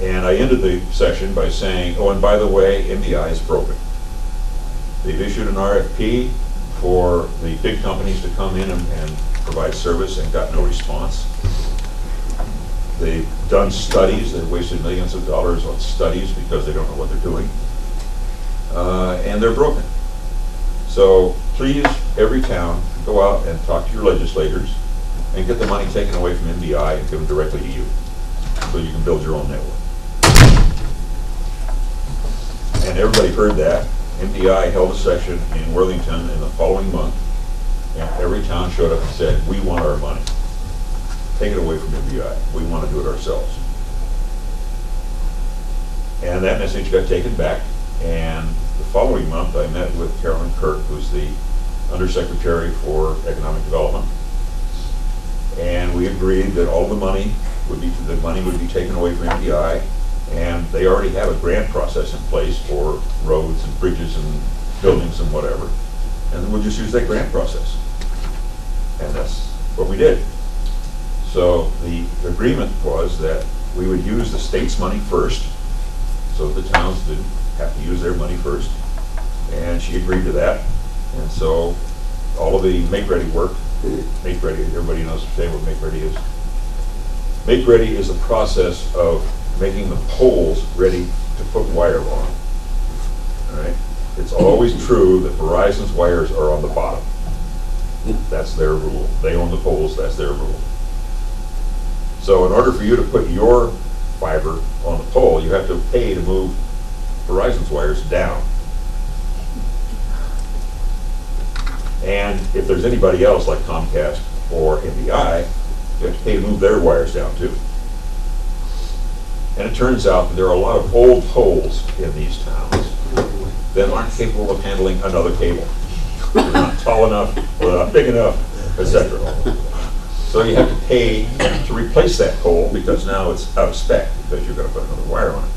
And I ended the session by saying, oh, and by the way, MBI is broken. They've issued an RFP for the big companies to come in and provide service and got no response. They've done studies, they've wasted millions of dollars on studies because they don't know what they're doing. And they're broken. So please, every town, go out and talk to your legislators and get the money taken away from MBI and give them directly to you, so you can build your own network. And everybody heard that. MBI held a session in Worthington in the following month, and every town showed up and said, we want our money. Take it away from MBI. We want to do it ourselves. And that message got taken back, and the following month I met with Carolyn Kirk, who's the Undersecretary for Economic Development, and we agreed that all the money would be taken away from MBI, and they already have a grant process in place for roads and bridges and buildings and whatever, and then we'll just use that grant process. And that's what we did. So the agreement was that we would use the state's money first, so the towns didn't have to use their money first, and she agreed to that. And so all of the make-ready work, make-ready, everybody knows what make-ready is. Make-ready is the process of making the poles ready to put wire on. All right? It's always true that Verizon's wires are on the bottom. That's their rule. They own the poles, that's their rule. So in order for you to put your fiber on the pole, you have to pay to move Verizon's wires down. And if there's anybody else like Comcast or MBI, you have to pay to move their wires down too. And it turns out that there are a lot of old poles in these towns that aren't capable of handling another cable. They're not tall enough, or they're not big enough, etc. So you have to pay to replace that pole because now it's out of spec because you're going to put another wire on it.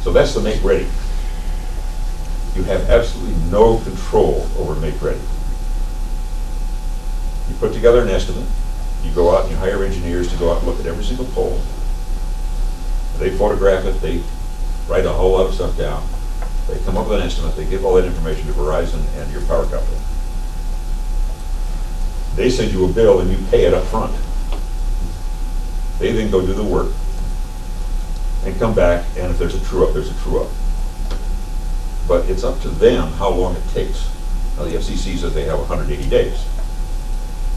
So that's the make ready. You have absolutely no control over make ready. You put together an estimate, you go out and you hire engineers to go out and look at every single pole. They photograph it, they write a whole lot of stuff down. They come up with an estimate, they give all that information to Verizon and your power company. They send you a bill and you pay it up front. They then go do the work and come back, and if there's a true-up, there's a true-up. But it's up to them how long it takes. Now the FCC says they have 180 days.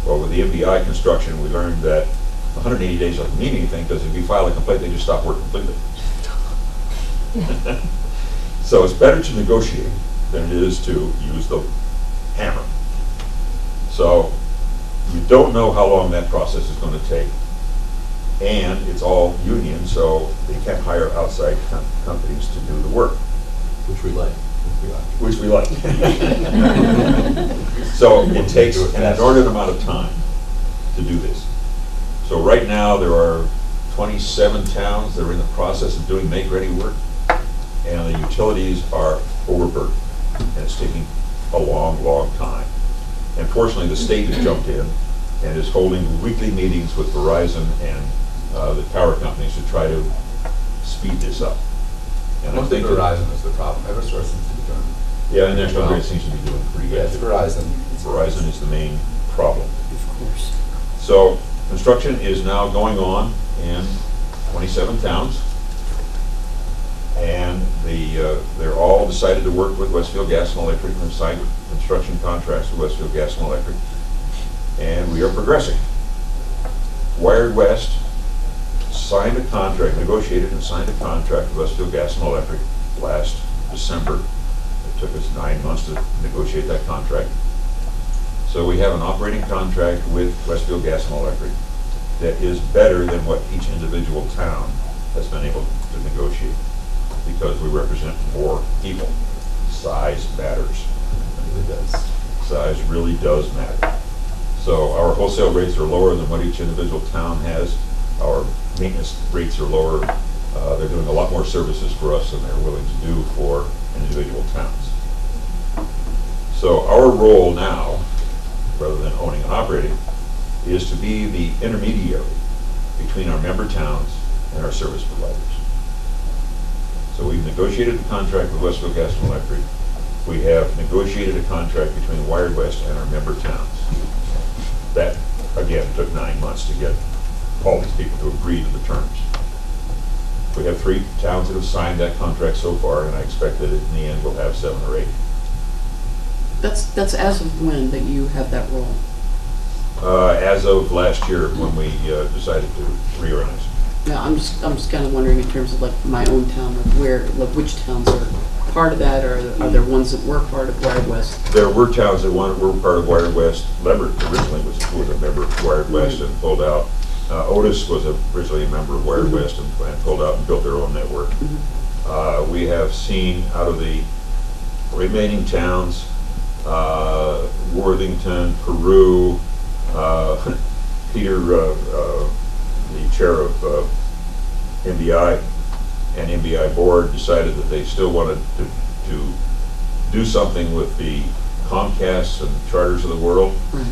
Well, with the MBI construction, we learned that 180 days doesn't mean anything, because if you file a complaint, they just stop work completely. So it's better to negotiate than it is to use the hammer. So you don't know how long that process is going to take, and it's all union, so they can't hire outside companies to do the work. Which we like. Which we like. So it takes an inordinate amount of time to do this. So right now there are 27 towns that are in the process of doing make-ready work, and the utilities are overburdened, and it's taking a long, long time. And fortunately, the state has jumped in and is holding weekly meetings with Verizon and the power companies to try to speed this up. And I think Verizon is the problem. Eversource seems to be doing. Yeah, and National Grid seems to be doing pretty good. Yeah, it's Verizon. Verizon is the main problem. Of course. So construction is now going on in 27 towns, and they're all decided to work with Westfield Gas and Electric and signed construction contracts with Westfield Gas and Electric, and we are progressing. WiredWest signed a contract, negotiated and signed a contract with Westfield Gas and Electric last December. It took us 9 months to negotiate that contract. So we have an operating contract with Westfield Gas and Electric that is better than what each individual town has been able to negotiate. because we represent more people. Size matters. It does. Size really does matter. So our wholesale rates are lower than what each individual town has. Our maintenance rates are lower. They're doing a lot more services for us than they're willing to do for individual towns. So our role now, rather than owning and operating, is to be the intermediary between our member towns and our service providers. So we've negotiated the contract with Westfield Gas and Electric. We have negotiated a contract between WiredWest and our member towns. That, again, took 9 months to get all these people to agree to the terms. We have 3 towns that have signed that contract so far, and I expect that in the end we'll have 7 or 8. That's as of when that you have that role? As of last year, when we decided to reorganize. Yeah, I'm just kind of wondering in terms of like my own town, like which towns are part of that, or are there ones that were part of WiredWest? There were towns that were part of WiredWest. Leverett originally was a member of WiredWest and pulled out. Otis was originally a member of WiredWest and pulled out and built their own network. We have seen out of the remaining towns, Worthington, Peru, Peter, the chair of MBI and MBI board decided that they still wanted to do something with the Comcasts and Charters of the world. Right.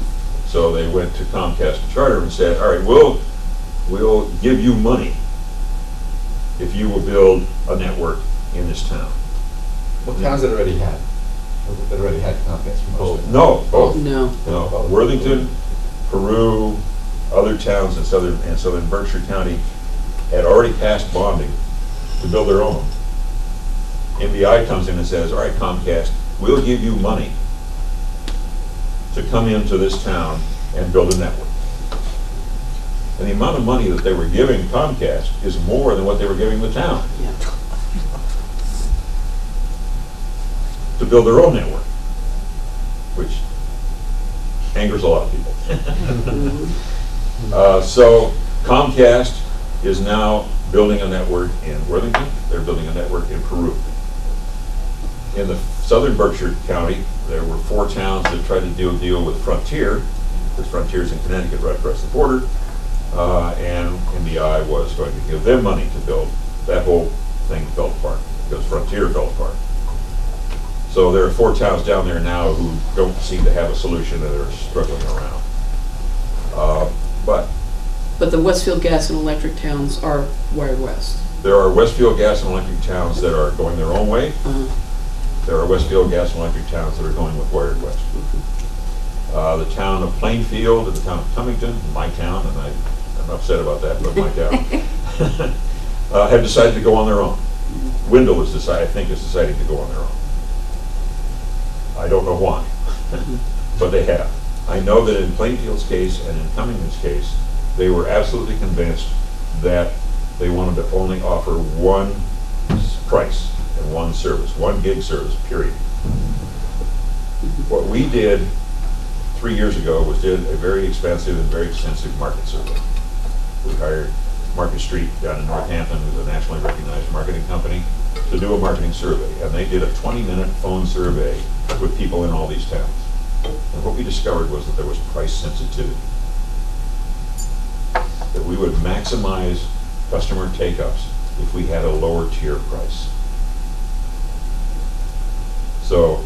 So they went to Comcast and Charter and said, all right, we'll give you money if you will build a network in this town. What towns that already had? That already had Comcast for most of them? No, both. No. No, Worthington, Peru, other towns in southern Berkshire County had already passed bonding to build their own. MBI comes in and says, all right, Comcast, we'll give you money to come into this town and build a network. And the amount of money that they were giving Comcast is more than what they were giving the town Yeah. to build their own network, which angers a lot of people. So Comcast is now building a network in Worthington. They're building a network in Peru. In the southern Berkshire County, there were 4 towns that tried to deal with Frontier, because Frontier's in Connecticut right across the border, and MBI was going to give them money to build. That whole thing fell apart, because Frontier fell apart. So there are 4 towns down there now who don't seem to have a solution and are struggling around. But the Westfield Gas and Electric towns are WiredWest. There are Westfield Gas and Electric towns that are going their own way. There are Westfield Gas and Electric towns that are going with WiredWest. The town of Plainfield and the town of Cummington, my town, and I'm upset about that, but my town, have decided to go on their own. Wendell is deciding to go on their own. I don't know why, but they have. I know that in Plainfield's case and in Cummington's case, they were absolutely convinced that they wanted to only offer one price and one service, 1 gig service, period. What we did 3 years ago was did a very expensive and very extensive market survey. We hired Market Street down in Northampton, who's a nationally recognized marketing company, to do a marketing survey. And they did a 20-minute phone survey with people in all these towns. And what we discovered was that there was price sensitivity. That we would maximize customer take-ups if we had a lower tier price. So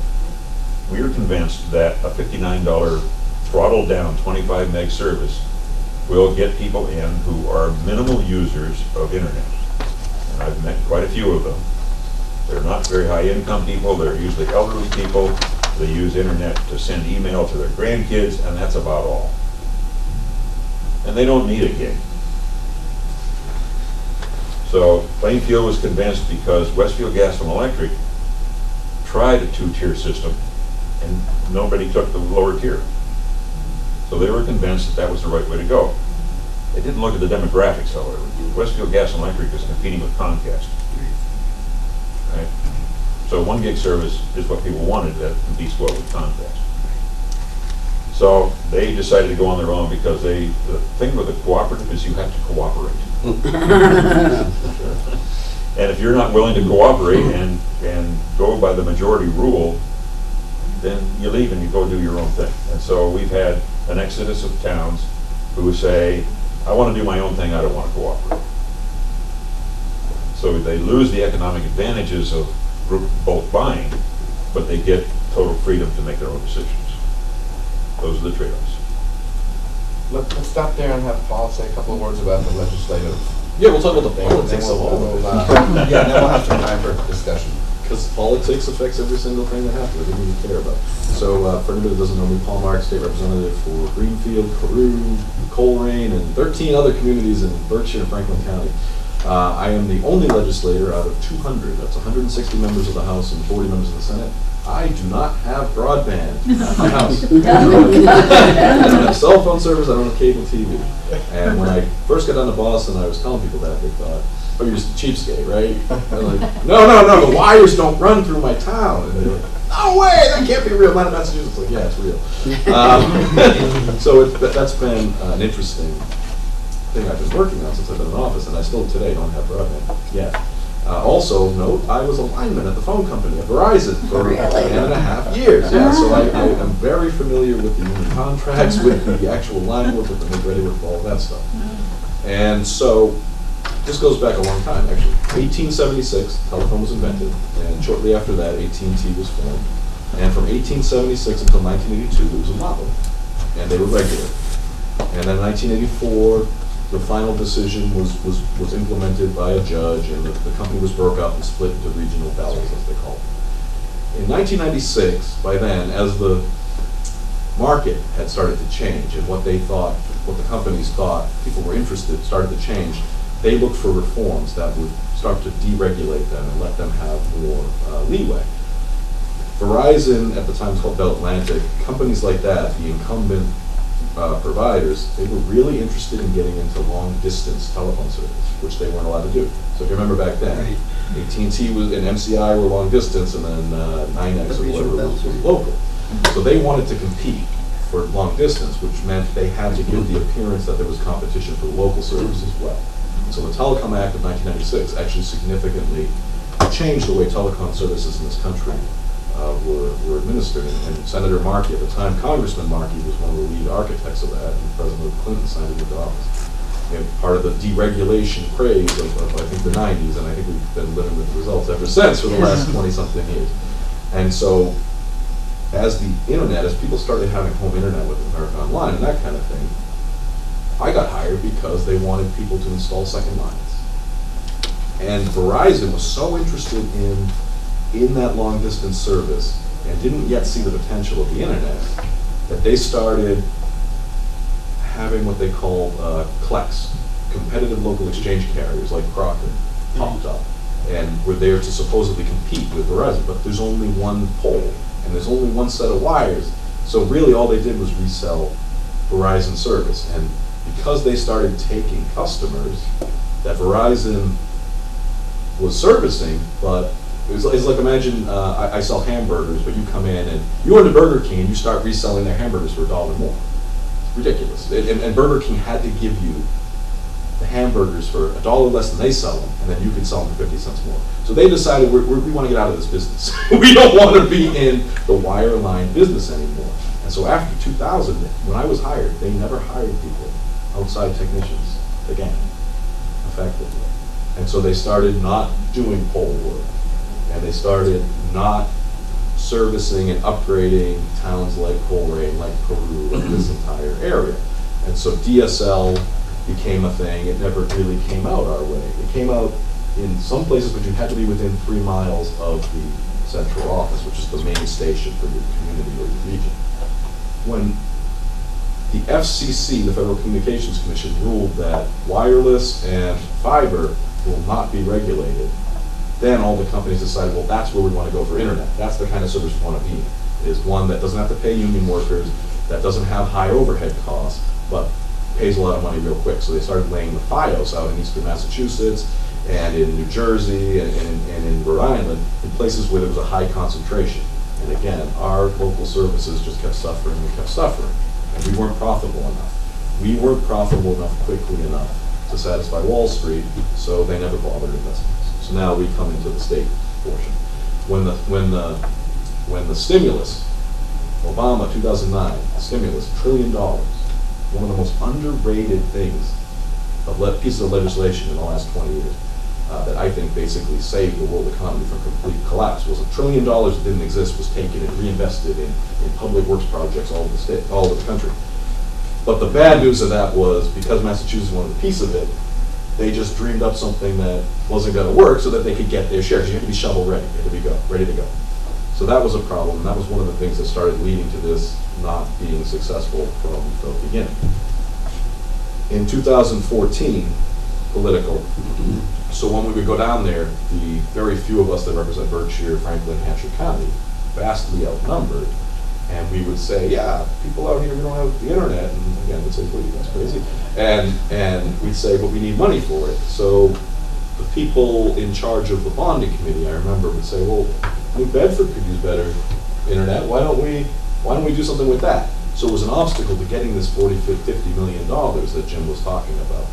we are convinced that a $59 throttled down 25 meg service will get people in who are minimal users of internet. And I've met quite a few of them. They're not very high income people, they're usually elderly people. They use internet to send email to their grandkids, and that's about all. And they don't need a gig. So Plainfield was convinced because Westfield Gas and Electric tried a 2-tier system and nobody took the lower tier. So they were convinced that was the right way to go. They didn't look at the demographics, however. Westfield Gas and Electric is competing with Comcast. Right? So 1 gig service is what people wanted that competes well with Comcast. So they decided to go on their own because the thing with a cooperative is you have to cooperate. And if you're not willing to cooperate and go by the majority rule, then you leave and you go do your own thing. And so we've had an exodus of towns who say, I want to do my own thing, I don't want to cooperate. So they lose the economic advantages of group bulk buying, but they get total freedom to make their own decisions. Those are the trade-offs. Let's stop there and have Paul say a couple of words about the legislative. Yeah, we'll talk about the thing, politics then of all of it. yeah, then we'll have some time for discussion. Because politics affects every single thing that happens, everything you care about. So for anybody that doesn't know me, Paul Marks, State Representative for Greenfield, Carew, Coleraine, and 13 other communities in Berkshire and Franklin County. I am the only legislator out of 200, that's 160 members of the House and 40 members of the Senate. I do not have broadband at my house. I don't have cell phone service, I don't have cable TV. And when I first got down to Boston, I was telling people that, they thought, oh, you're just a cheapskate, right? I'm like, no, the wires don't run through my town. And they're like, no way, that can't be real. Mine in Massachusetts, like, yeah, it's real. So that's been an interesting thing I've been working on since I've been in office, and I still today don't have broadband yet. Also, note, I was a lineman at the phone company at Verizon for 10.5 years. Yeah, so I am very familiar with the union contracts, with the actual line work, with the make-ready work, all of that stuff. And so, this goes back a long time, actually. 1876, telephone was invented, and shortly after that, AT&T was formed. And from 1876 until 1982, it was a monopoly, and they were regulated. And then 1984, the final decision was implemented by a judge, and the company was broke up and split into regional bells, as they call it. In 1996, by then, as the market had started to change and what they thought, what the companies thought people were interested, started to change, they looked for reforms that would start to deregulate them and let them have more leeway. Verizon, at the time it was called Bell Atlantic, companies like that, the incumbent providers, they were really interested in getting into long-distance telephone service, which they weren't allowed to do. So if you remember back then, AT&T was and MCI were long-distance, and then 9X or whatever was local. So they wanted to compete for long-distance, which meant they had to give the appearance that there was competition for local service as well. So the Telecom Act of 1996 actually significantly changed the way telecom services in this country were administered. And Senator Markey, at the time, Congressman Markey, was one of the lead architects of that, and President Clinton signed it into office. And part of the deregulation craze of I think, the 90s, and I think we've been living with the results ever since for the last 20-something years. And so, as the internet, as people started having home internet with America Online and that kind of thing, I got hired because they wanted people to install second lines. And Verizon was so interested in that long distance service and didn't yet see the potential of the internet that they started having what they called CLECs, competitive local exchange carriers like Crocker, popped up and were there to supposedly compete with Verizon, but there's only one pole and there's only one set of wires, so really all they did was resell Verizon service. And because they started taking customers that Verizon was servicing, but it's like imagine I sell hamburgers, but you come in and you go to Burger King and you start reselling their hamburgers for $1 more. It's ridiculous. And Burger King had to give you the hamburgers for $1 less than they sell them, and then you can sell them for 50 cents more. So they decided we want to get out of this business. We don't want to be in the wireline business anymore. And so after 2000, when I was hired, they never hired people outside technicians again, effectively. And so they started not doing pole work, and they started not servicing and upgrading towns like Coleraine, like Carew, like this entire area. And so DSL became a thing. It never really came out our way. It came out in some places, but you had to be within 3 miles of the central office, which is the main station for your community or your region. When the FCC, the Federal Communications Commission, ruled that wireless and fiber will not be regulated, then all the companies decided, well, that's where we want to go for internet. That's the kind of service we want to be in, is one that doesn't have to pay union workers, that doesn't have high overhead costs, but pays a lot of money real quick. So they started laying the FiOS out in eastern Massachusetts and in New Jersey and in Rhode Island, in places where there was a high concentration. And again, our local services just kept suffering and kept suffering. And we weren't profitable enough. We weren't profitable enough quickly enough to satisfy Wall Street, so they never bothered investing. So now we come into the state portion. When the stimulus, Obama 2009 stimulus, $1 trillion, one of the most underrated things pieces of legislation in the last 20 years that I think basically saved the world economy from complete collapse was $1 trillion that didn't exist was taken and reinvested in public works projects all over the state, all over the country. But the bad news of that was because Massachusetts wanted a piece of it, they just dreamed up something that wasn't going to work so that they could get their shares. You had to be shovel ready, you had to be ready to go. So that was a problem, and that was one of the things that started leading to this not being successful from the beginning. In 2014, political, so when we would go down there, the very few of us that represent Berkshire, Franklin, Hampshire County, vastly outnumbered, and we would say, yeah, people out here, we don't have the internet, and again, we'd say, what are you guys crazy? And we'd say, but we need money for it. So the people in charge of the bonding committee, I remember, would say, well, New Bedford could use better internet, why don't we do something with that? So it was an obstacle to getting this $50 million that Jim was talking about.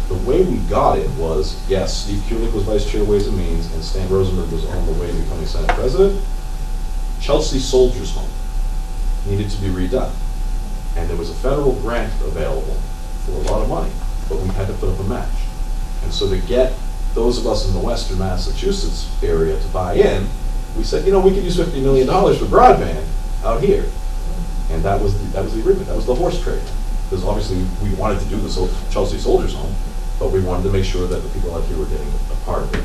The way we got it was, yes, Steve Kulik was Vice Chair Ways and Means, and Stan Rosenberg was on the way to becoming Senate President. Chelsea Soldiers Home needed to be redone. And there was a federal grant available for a lot of money, but we had to put up a match. And so to get those of us in the western Massachusetts area to buy in, we said, you know, we could use $50 million for broadband out here. And that was the agreement. That was the horse trade. Because obviously we wanted to do the Chelsea Soldiers Home, but we wanted to make sure that the people out here were getting a part of it.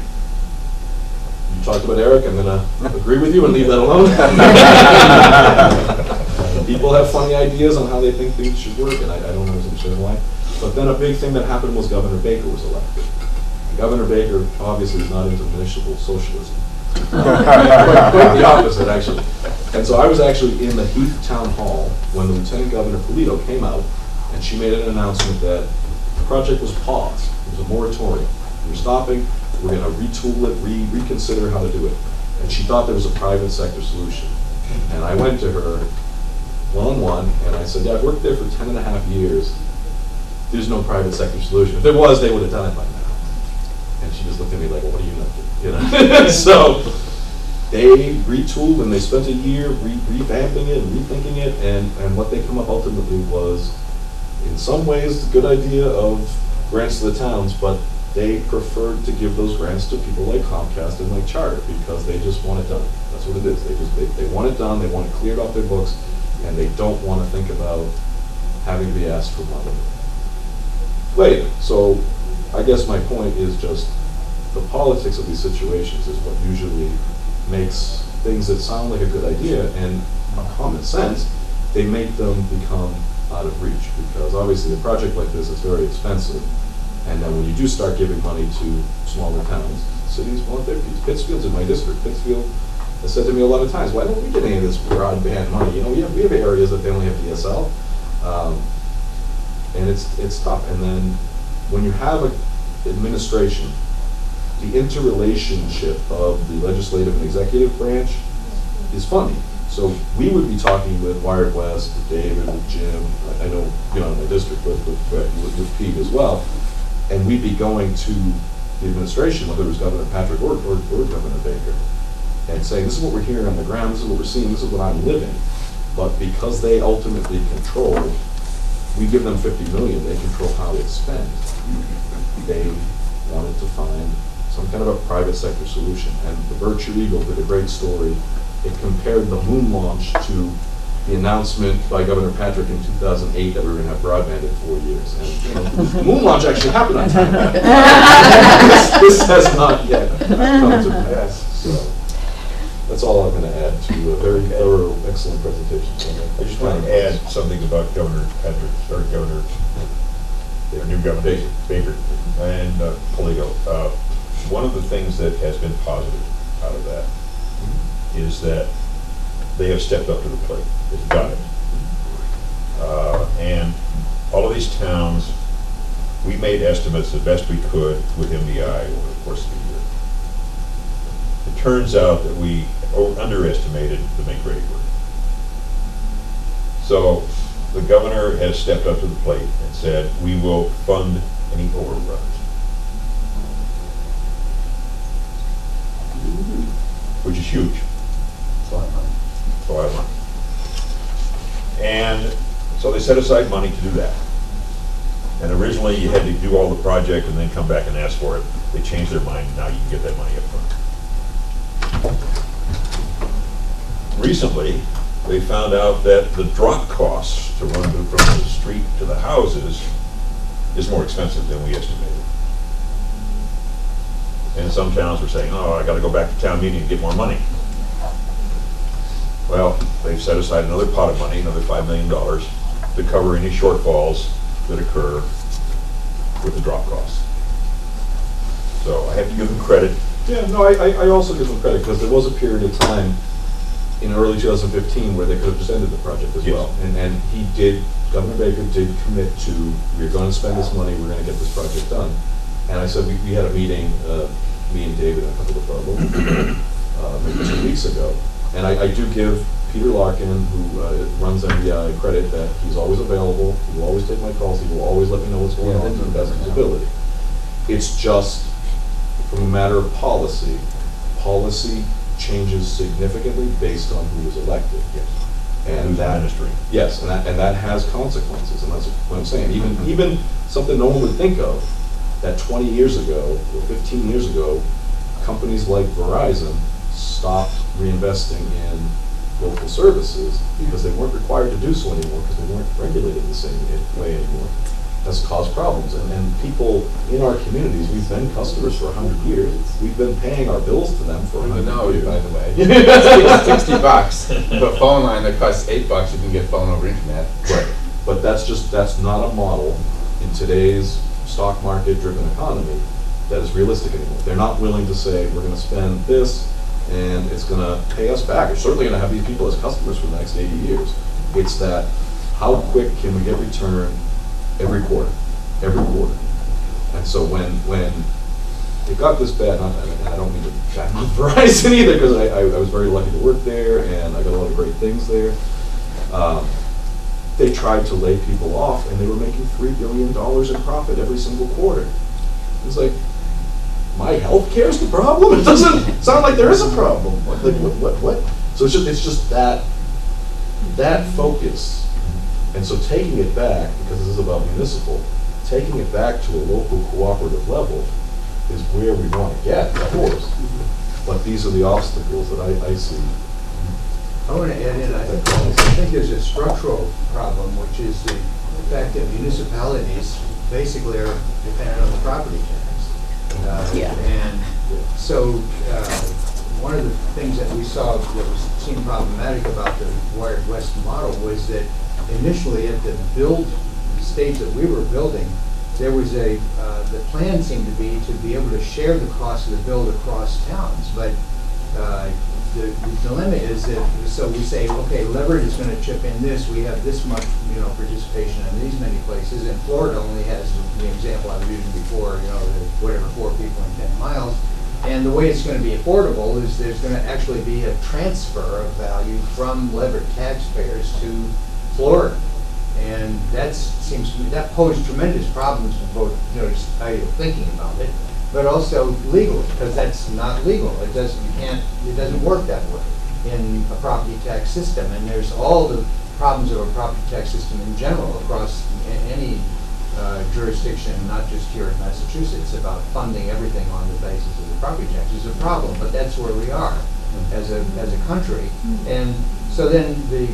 You talked about Eric. I'm going to agree with you and leave that alone. People have funny ideas on how they think things should work, and I don't understand why. But then a big thing that happened was Governor Baker was elected. And Governor Baker obviously is not into municipal socialism. Quite the opposite, actually. And so I was actually in the Heath Town Hall when the Lieutenant Governor Polito came out, and she made an announcement that the project was paused. It was a moratorium. We're stopping. We're going to retool it, reconsider how to do it. And she thought there was a private sector solution. And I went to her one-on-one, and I said, yeah, I've worked there for 10 and a half years. There's no private sector solution. If there was, they would have done it by now. And she just looked at me like, well, what do you know? So they retooled, and they spent a year revamping it and rethinking it, and what they come up ultimately was, in some ways, a good idea of grants to the towns, but they preferred to give those grants to people like Comcast and like Charter because they just want it done. That's what it is. They want it done, they want it cleared off their books, and they don't want to think about having to be asked for money later. So I guess my point is just the politics of these situations is what usually makes things that sound like a good idea and common sense, they make them become out of reach, because obviously a project like this is very expensive, and then when you do start giving money to smaller towns, cities want their piece. Pittsfield's in my district. Pittsfield has said to me a lot of times, why don't we get any of this broadband money? You know, we have areas that they only have DSL, and it's tough. And then when you have an administration, the interrelationship of the legislative and executive branch is funny. So we would be talking with WiredWest, with David, with Jim, I know, you know, in my district, with Pete as well, and we'd be going to the administration, whether it was Governor Patrick or Governor Baker, and saying, this is what we're hearing on the ground, this is what we're seeing, this is what I'm living. But because they ultimately control, we give them $50 million, they control how it's spent. They wanted to find some kind of a private sector solution. And the Berkshire Eagle did a great story. It compared the moon launch to the announcement by Governor Patrick in 2008 that we were going to have broadband in 4 years. And you know, the moon launch actually happened on time. This has not yet come to pass. So that's all I'm going to add to a very thorough, excellent presentation. I just want to add something about Governor Patrick, or Governor, their new Governor Baker and Polito. One of the things that has been positive out of that is that they have stepped up to the plate. They've done it. And all of these towns, we made estimates the best we could with MBI over the course of the year. It turns out that we underestimated the make-ready work. So the governor has stepped up to the plate and said, we will fund any overruns. huge. It's a lot of money. It's a lot of money. And so they set aside money to do that. And originally, you had to do all the project and then come back and ask for it. They changed their mind, now you can get that money up front. Recently, they found out that the drop costs to run from the street to the houses is more expensive than we estimated. And some towns were saying, oh, I gotta go back to town meeting and get more money. Well, they've set aside another pot of money, another $5 million, to cover any shortfalls that occur with the drop costs. So I have to give them credit. Yeah, no, I also give them credit, because there was a period of time in early 2015 where they could have just ended the project as Yes. well. And he did, Governor Baker did commit to, we're going to spend this money, we're going to get this project done. And I said, we had a meeting, me and David and a couple of our local people, maybe 2 weeks ago. And I do give Peter Larkin, who runs MBI, credit that he's always available, he will always take my calls, he will always let me know what's going on to the best of his ability. It's just, from a matter of policy, policy changes significantly based on who is elected. Yes. And Who's that, administering. yes, and that has consequences, and that's what I'm saying. Even something no one would think of, that 20 years ago, or 15 years ago, companies like Verizon stopped reinvesting in local services because they weren't required to do so anymore, because they weren't regulated the same way anymore. That's caused problems, and people in our communities, we've been customers for 100 years. We've been paying our bills to them for 100 No, years. by the way. It's $60. A phone line that costs $8, you can get phone over internet. Right, but that's not a model in today's stock market driven economy that is realistic anymore. They're not willing to say, we're gonna spend this and it's gonna pay us back. It's certainly gonna have these people as customers for the next 80 years. It's that, how quick can we get return every quarter? And so when it got this bad, and I don't mean to badmouth Verizon either, because I was very lucky to work there and I got a lot of great things there. They tried to lay people off, and they were making $3 billion in profit every single quarter. It's like, my health care is the problem? It doesn't sound like there is a problem. Like, what? So it's just that focus. And so taking it back, because this is about municipal, taking it back to a local cooperative level is where we want to get, of course. But these are the obstacles that I see. I want to add in, I think there's a structural problem, which is the fact that municipalities basically are dependent on the property tax. Yeah. And so one of the things that we saw that seemed problematic about the WiredWest model was that initially at the build stage that we were building, there was the plan seemed to be able to share the cost of the build across towns, but the dilemma is that, so we say, okay, Leverett is going to chip in this, we have this much, participation in these many places, and Florida only has the example I was using before, whatever, 4 people in 10 miles. And the way it's going to be affordable is there's going to actually be a transfer of value from Leverett taxpayers to Florida. And that posed tremendous problems for both, just how you're thinking about it, but also legally, because that's not legal. It doesn't work that way in a property tax system. And there's all the problems of a property tax system in general across any jurisdiction, not just here in Massachusetts, about funding everything on the basis of the property tax is a problem. But that's where we are as a country. And so then the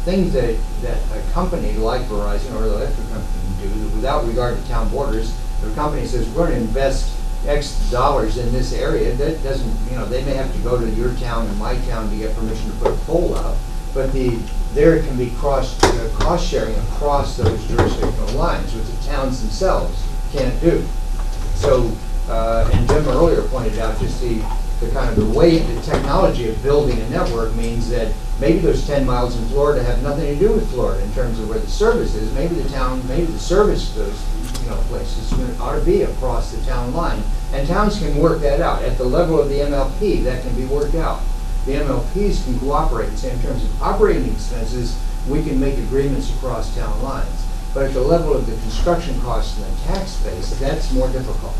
things that a company like Verizon or the electric company do, without regard to town borders, the company says, we're going to invest X dollars in this area. That doesn't, they may have to go to your town and my town to get permission to put a pole up, but there can be cost sharing across those jurisdictional lines, which the towns themselves can't do. So, and Jim earlier pointed out just the kind of the way the technology of building a network means that maybe those 10 miles in Florida have nothing to do with Florida in terms of where the service is. Maybe the service of those places ought to be across the town line. And towns can work that out. At the level of the MLP, that can be worked out. The MLPs can cooperate and say in terms of operating expenses, we can make agreements across town lines. But at the level of the construction costs and the tax base, that's more difficult.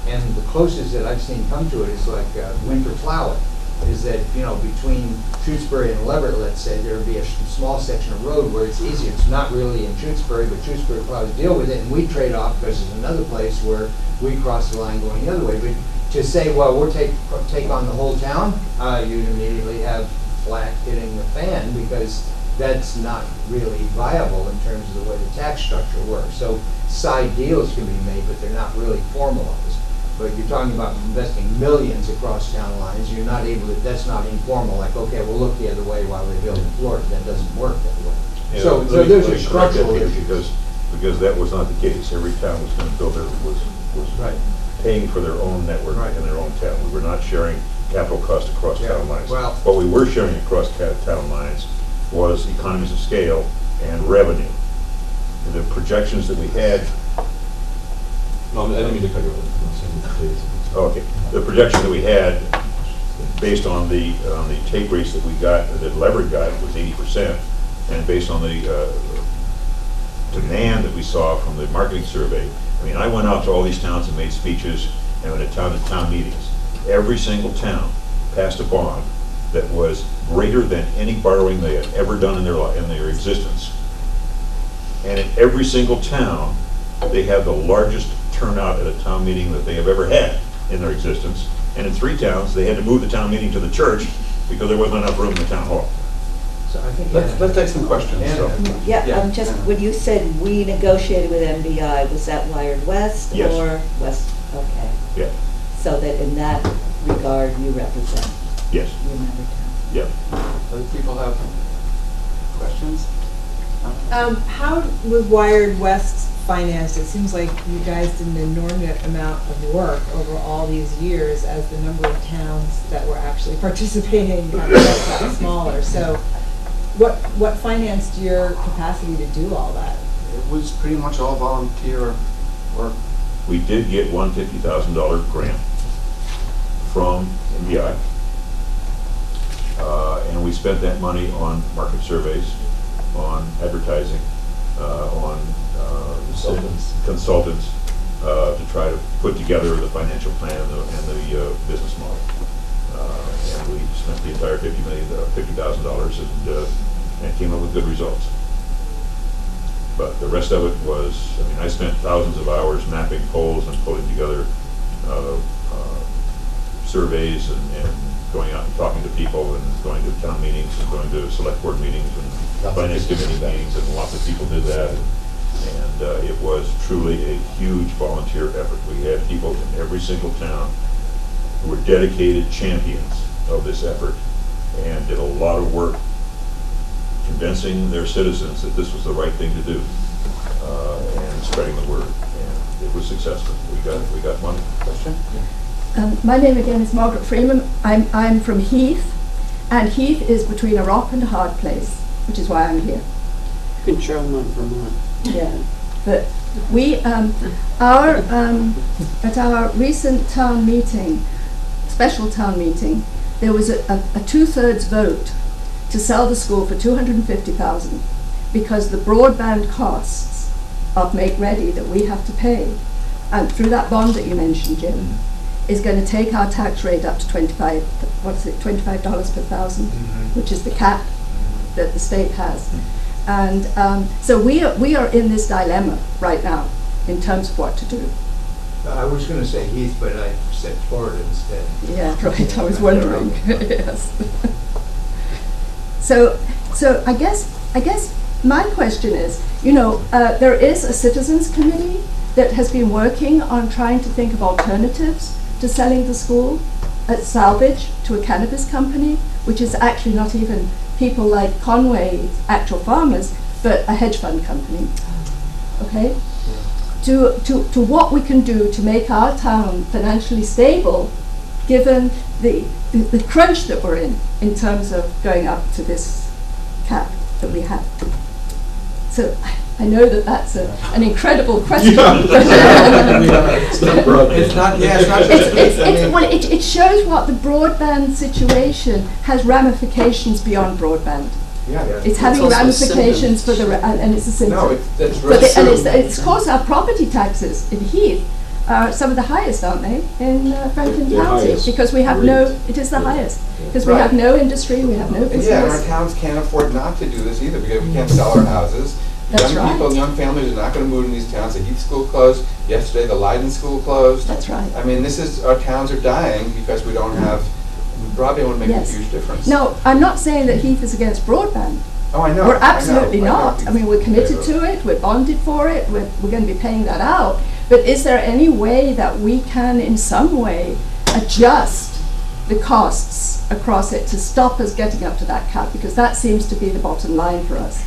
And the closest that I've seen come to it is like winter plowing. is that, you know, between Tewksbury and Leverett, let's say, there would be a small section of road where it's easier. It's not really in Tewksbury, but Tewksbury will probably deal with it, and we trade off because there's another place where we cross the line going the other way. But to say, well, we'll take on the whole town, you'd immediately have flack hitting the fan, because that's not really viable in terms of the way the tax structure works. So side deals can be made, but they're not really formalized. But you're talking about investing millions across town lines, you're not able to, that's not informal, like, okay, we'll look the other way while they build in Florida. That doesn't work that way. Yeah, So let me- there's let a me correct that structural here, issue. because that was not the case. Every town was going to build was Right. paying for their own network Right. in their own town. We were not sharing capital cost across Yeah, town lines. well- What we were sharing across town lines was economies of scale and revenue. The projections that we had, No, I didn't mean to cut you off. okay, the projection that we had based on the take rates that we got, that Leverett got, was 80%, and based on the demand that we saw from the marketing survey. I mean, I went out to all these towns and made speeches and went to town meetings. Every single town passed a bond that was greater than any borrowing they had ever done in their existence. And in every single town, they had the largest turnout at a town meeting that they have ever had in their existence. And in 3 towns, they had to move the town meeting to the church because there wasn't enough room in the town hall. So I think Let's take some questions. So. Yeah, Yeah. just, when you said we negotiated with MBI, was that WiredWest Yes. or West? Okay. Yeah, So that in that regard, you represent yes, your member towns. yep. Other people have questions? How was WiredWest financed? It seems like you guys did an enormous amount of work over all these years as the number of towns that were actually participating kind of got smaller. So what financed your capacity to do all that? It was pretty much all volunteer work. We did get one $50,000 grant from MBI. And we spent that money on market surveys, on advertising, on consultants to try to put together the financial plan and the business model. And we spent the entire $50,000 and came up with good results. But the rest of it was, I mean, I spent thousands of hours mapping polls and pulling together surveys and going out and talking to people and going to town meetings and going to select board meetings and finance committee meetings, and lots of people did that. And it was truly a huge volunteer effort. We had people in every single town who were dedicated champions of this effort and did a lot of work convincing their citizens that this was the right thing to do, and spreading the word. And it was successful. We got money. Question? My name again is Margaret Freeman. I'm from Heath, and Heath is between a rock and a hard place, which is why I'm here. Good show on Vermont. Yeah, but we at our recent town meeting, special town meeting, there was a 2/3 vote to sell the school for $250,000 because the broadband costs of Make Ready that we have to pay, and through that bond that you mentioned, Jim, is going to take our tax rate up to $25 per thousand, which is the cap that the state has. And so we are in this dilemma right now in terms of what to do. I was going to say Heath, but I said Florida instead. Yeah, right. I was wondering. Yes. So I guess my question is, there is a citizens committee that has been working on trying to think of alternatives to selling the school at salvage to a cannabis company, which is actually not even people like Conway, actual farmers, but a hedge fund company. Okay? To what we can do to make our town financially stable, given the crunch that we're in terms of going up to this cap that we have. So I know that that's an incredible question. It shows what the broadband situation has ramifications beyond broadband. Yeah, it's having ramifications for and it's a symptom. No, that's really and it's of course our property taxes in Heath are some of the highest, aren't they, in Franklin They're County? highest Because we have no, rate. it is the Yeah. highest. Yeah. Because we Right. have no industry, we have no And yeah, and our business. towns can't afford not to do this either, because we can't sell our houses. That's Young people, right. young families are not gonna move in these towns. The Heath School closed, yesterday the Leiden School closed. That's right. I mean, our towns are dying because we don't have, broadband would make a Yes. huge difference. No, I'm not saying that Heath is against broadband. Oh, I know. We're I know, absolutely I know. not. I mean, we're committed to it, we're bonded for it, we're going to be paying that out. But is there any way that we can, in some way, adjust the costs across it to stop us getting up to that cap? Because that seems to be the bottom line for us.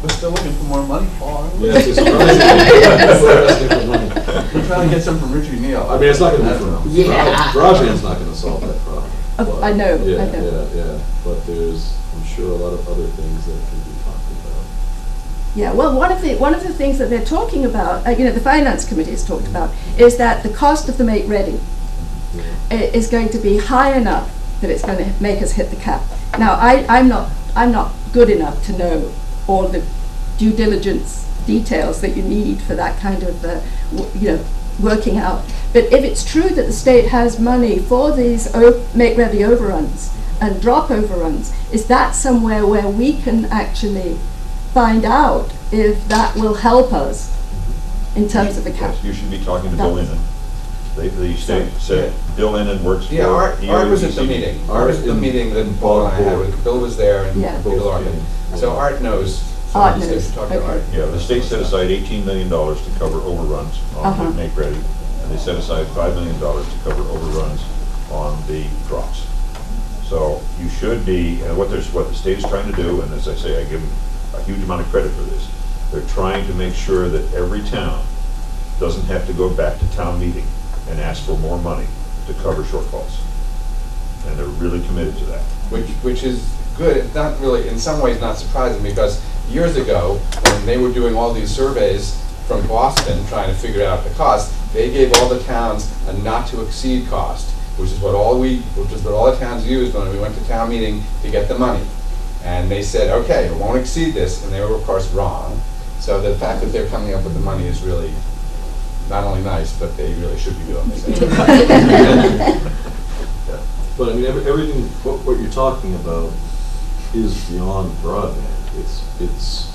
We're still looking for more money, Paul. aren't we? Yeah, it's surprising. We're asking for money. We're trying to get some from Richard Neal. I mean, it's not gonna be from, Yeah. broadband's not gonna solve that problem. Oh, I know, Yeah, I know. yeah, but there's, I'm sure, a lot of other things that can be talked about. Yeah, well, one of the things that they're talking about, the Finance Committee has talked about, is that the cost of the Make Ready is going to be high enough that it's going to make us hit the cap. Now, I'm not good enough to know all the due diligence details that you need for that kind of, working out. But if it's true that the state has money for these Make Ready overruns and drop overruns, is that somewhere where we can actually find out if that will help us in terms of the cap? Yes, you should be talking to Bill That's- Innan. The state said, Bill Innan works for. Yeah, Art was at the ERDC. meeting. Art was at the meeting that Paul and I had, with- Bill was there and Yeah. Peter Larkin. So Art knows. So Art we should knows, talk to okay. Art. Yeah, the state set aside $18 million to cover overruns Uh-huh. on the Make Ready, and they set aside $5 million to cover overruns on the drops. So you should be, and what the state is trying to do, and as I say, I give them a huge amount of credit for this, they're trying to make sure that every town doesn't have to go back to town meeting and ask for more money to cover shortfalls. And they're really committed to that. Which is good. It's not really, in some ways, not surprising, because years ago, when they were doing all these surveys from Boston, trying to figure out the cost, they gave all the towns a not-to-exceed cost, which is what all the towns used when we went to town meeting to get the money. And they said, okay, it won't exceed this, and they were, of course, wrong. So the fact that they're coming up with the money is really not only nice, but they really should be doing it. But I mean, everything, what you're talking about is beyond broadband. It's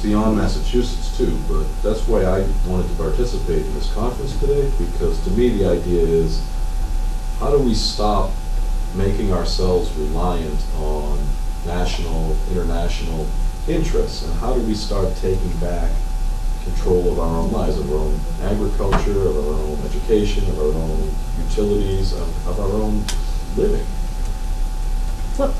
beyond Massachusetts too, but that's why I wanted to participate in this conference today, because to me the idea is, how do we stop making ourselves reliant on national, international interests, and how do we start taking back control of our own lives, of our own agriculture, of our own education, of our own utilities, of our own living? Well,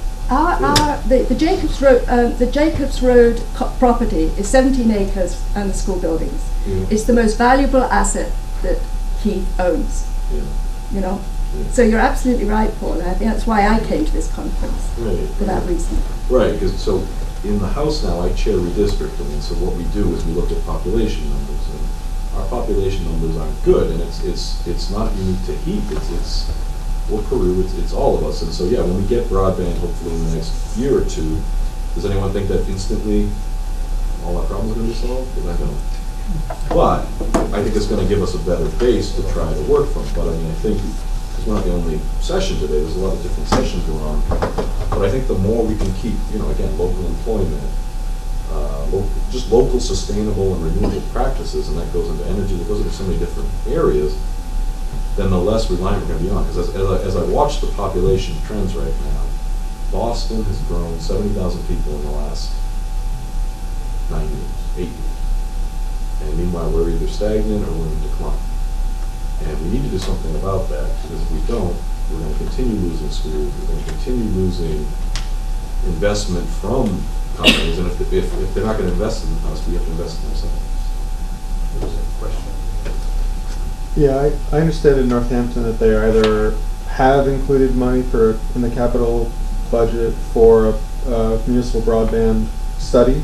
the Jacobs Road property is 17 acres and the school buildings. Yeah. It's the most valuable asset that he owns, Yeah. Yeah. Yeah. So you're absolutely right, Paul, and I think that's why I came to this conference, Right. for that reason. Right, because so in the House now, I chair redistricting, and so what we do is we look at population numbers, and our population numbers aren't good, and it's not unique to Heath, it's Peru, it's all of us, and so yeah, when we get broadband, hopefully in the next year or two, does anyone think that instantly all our problems are going to be solved? Because I don't. But I think it's going to give us a better base to try to work from. But I mean, I think, because we're not the only session today, there's a lot of different sessions going on. But I think the more we can keep, again, local employment, just local sustainable and renewable practices, and that goes into energy, that goes into so many different areas, then the less reliant we're going to be on. Because as I watch the population trends right now, Boston has grown 70,000 people in the last 9 years, 8 years. And meanwhile, we're either stagnant or we're in decline. And we need to do something about that, because if we don't, we're going to continue losing schools, we're going to continue losing investment from companies, and if they're not going to invest in us, we have to invest in ourselves. There's a question. Yeah, I understand in Northampton that they either have included money in the capital budget for a municipal broadband study.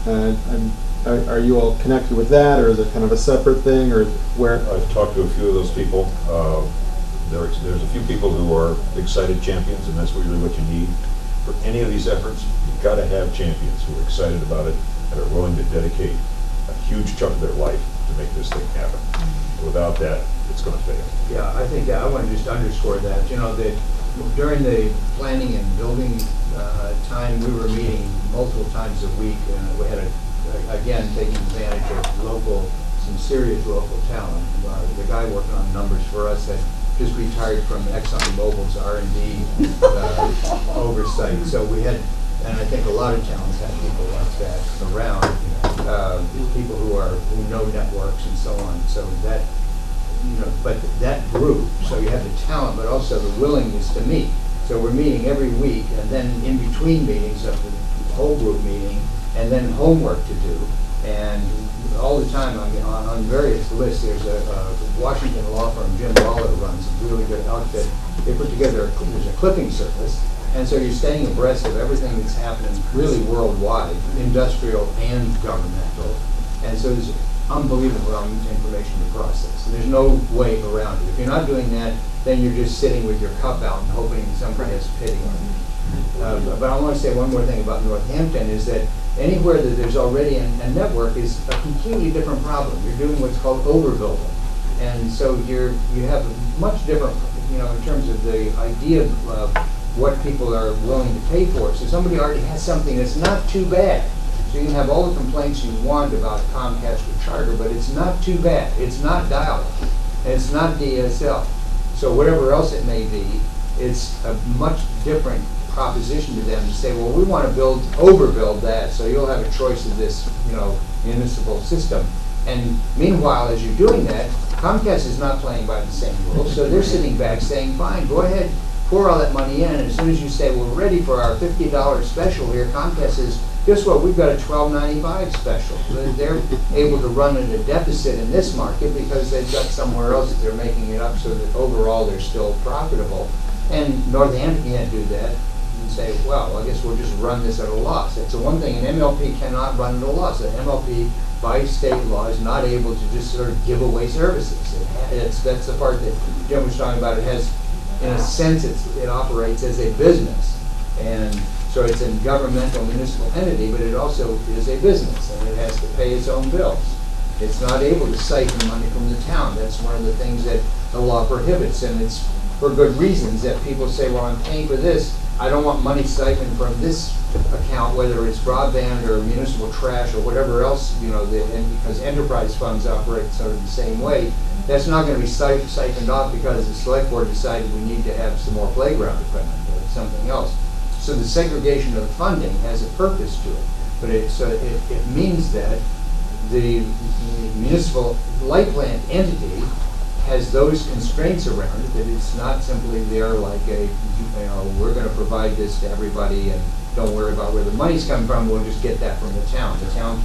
And are you all connected with that, or is it kind of a separate thing, or where? I've talked to a few of those people. There's a few people who are excited champions, and that's really what you need for any of these efforts. You've got to have champions who are excited about it and are willing to dedicate a huge chunk of their life to make this thing happen. Without that, it's going to fail. Yeah, I think that, I want to just underscore that, you know, that during the planning and building time, we were meeting multiple times a week, and we had, again, taking advantage of some serious local talent. The guy working on numbers for us had just retired from ExxonMobil's R&D oversight, so we had, and I think a lot of towns have people like that around, people who know networks and so on. So that, you know, but that group, so you have the talent, but also the willingness to meet. So we're meeting every week, and then in between meetings of the whole group meeting, and then homework to do. And all the time on various lists, there's a Washington law firm, Jim Waller runs a really good outfit. They put together, there's a clipping service. And so you're staying abreast of everything that's happening really worldwide, industrial and governmental. And so there's unbelievable information to process. And there's no way around it. If you're not doing that, then you're just sitting with your cup out and hoping somebody has pity on you. But I want to say one more thing about Northampton is that anywhere that there's already a network is a completely different problem. You're doing what's called overbuilding. And so you have a much different, you know, in terms of the idea of what people are willing to pay for. So somebody already has something that's not too bad. So you can have all the complaints you want about Comcast or Charter, but it's not too bad. It's not dial-up, and it's not DSL. So whatever else it may be, it's a much different proposition to them to say, well, we want to overbuild that, so you'll have a choice of this, you know, municipal system. And meanwhile, as you're doing that, Comcast is not playing by the same rules, so they're sitting back saying, fine, go ahead, pour all that money in, and as soon as you say, well, we're ready for our $50 special here, Comcast says, guess what, we've got a $12.95 special. They're able to run at a deficit in this market because they've got somewhere else that they're making it up so that overall they're still profitable. And Northampton can't do that and say, well, I guess we'll just run this at a loss. That's the one thing, an MLP cannot run at a loss. An MLP, by state law, is not able to just sort of give away services. That's the part that Jim was talking about. It has, in a sense, it operates as a business. And so it's a governmental municipal entity, but it also is a business, and it has to pay its own bills. It's not able to siphon money from the town. That's one of the things that the law prohibits, and it's for good reasons that people say, well, I'm paying for this. I don't want money siphoned from this account, whether it's broadband or municipal trash or whatever else, you know, and because enterprise funds operate sort of the same way. That's not going to be siphoned off because the select board decided we need to have some more playground equipment or something else. So the segregation of the funding has a purpose to it, but it means that the municipal light plant entity has those constraints around it, that it's not simply there like a, you know, we're going to provide this to everybody and don't worry about where the money's coming from, we'll just get that from the town. The town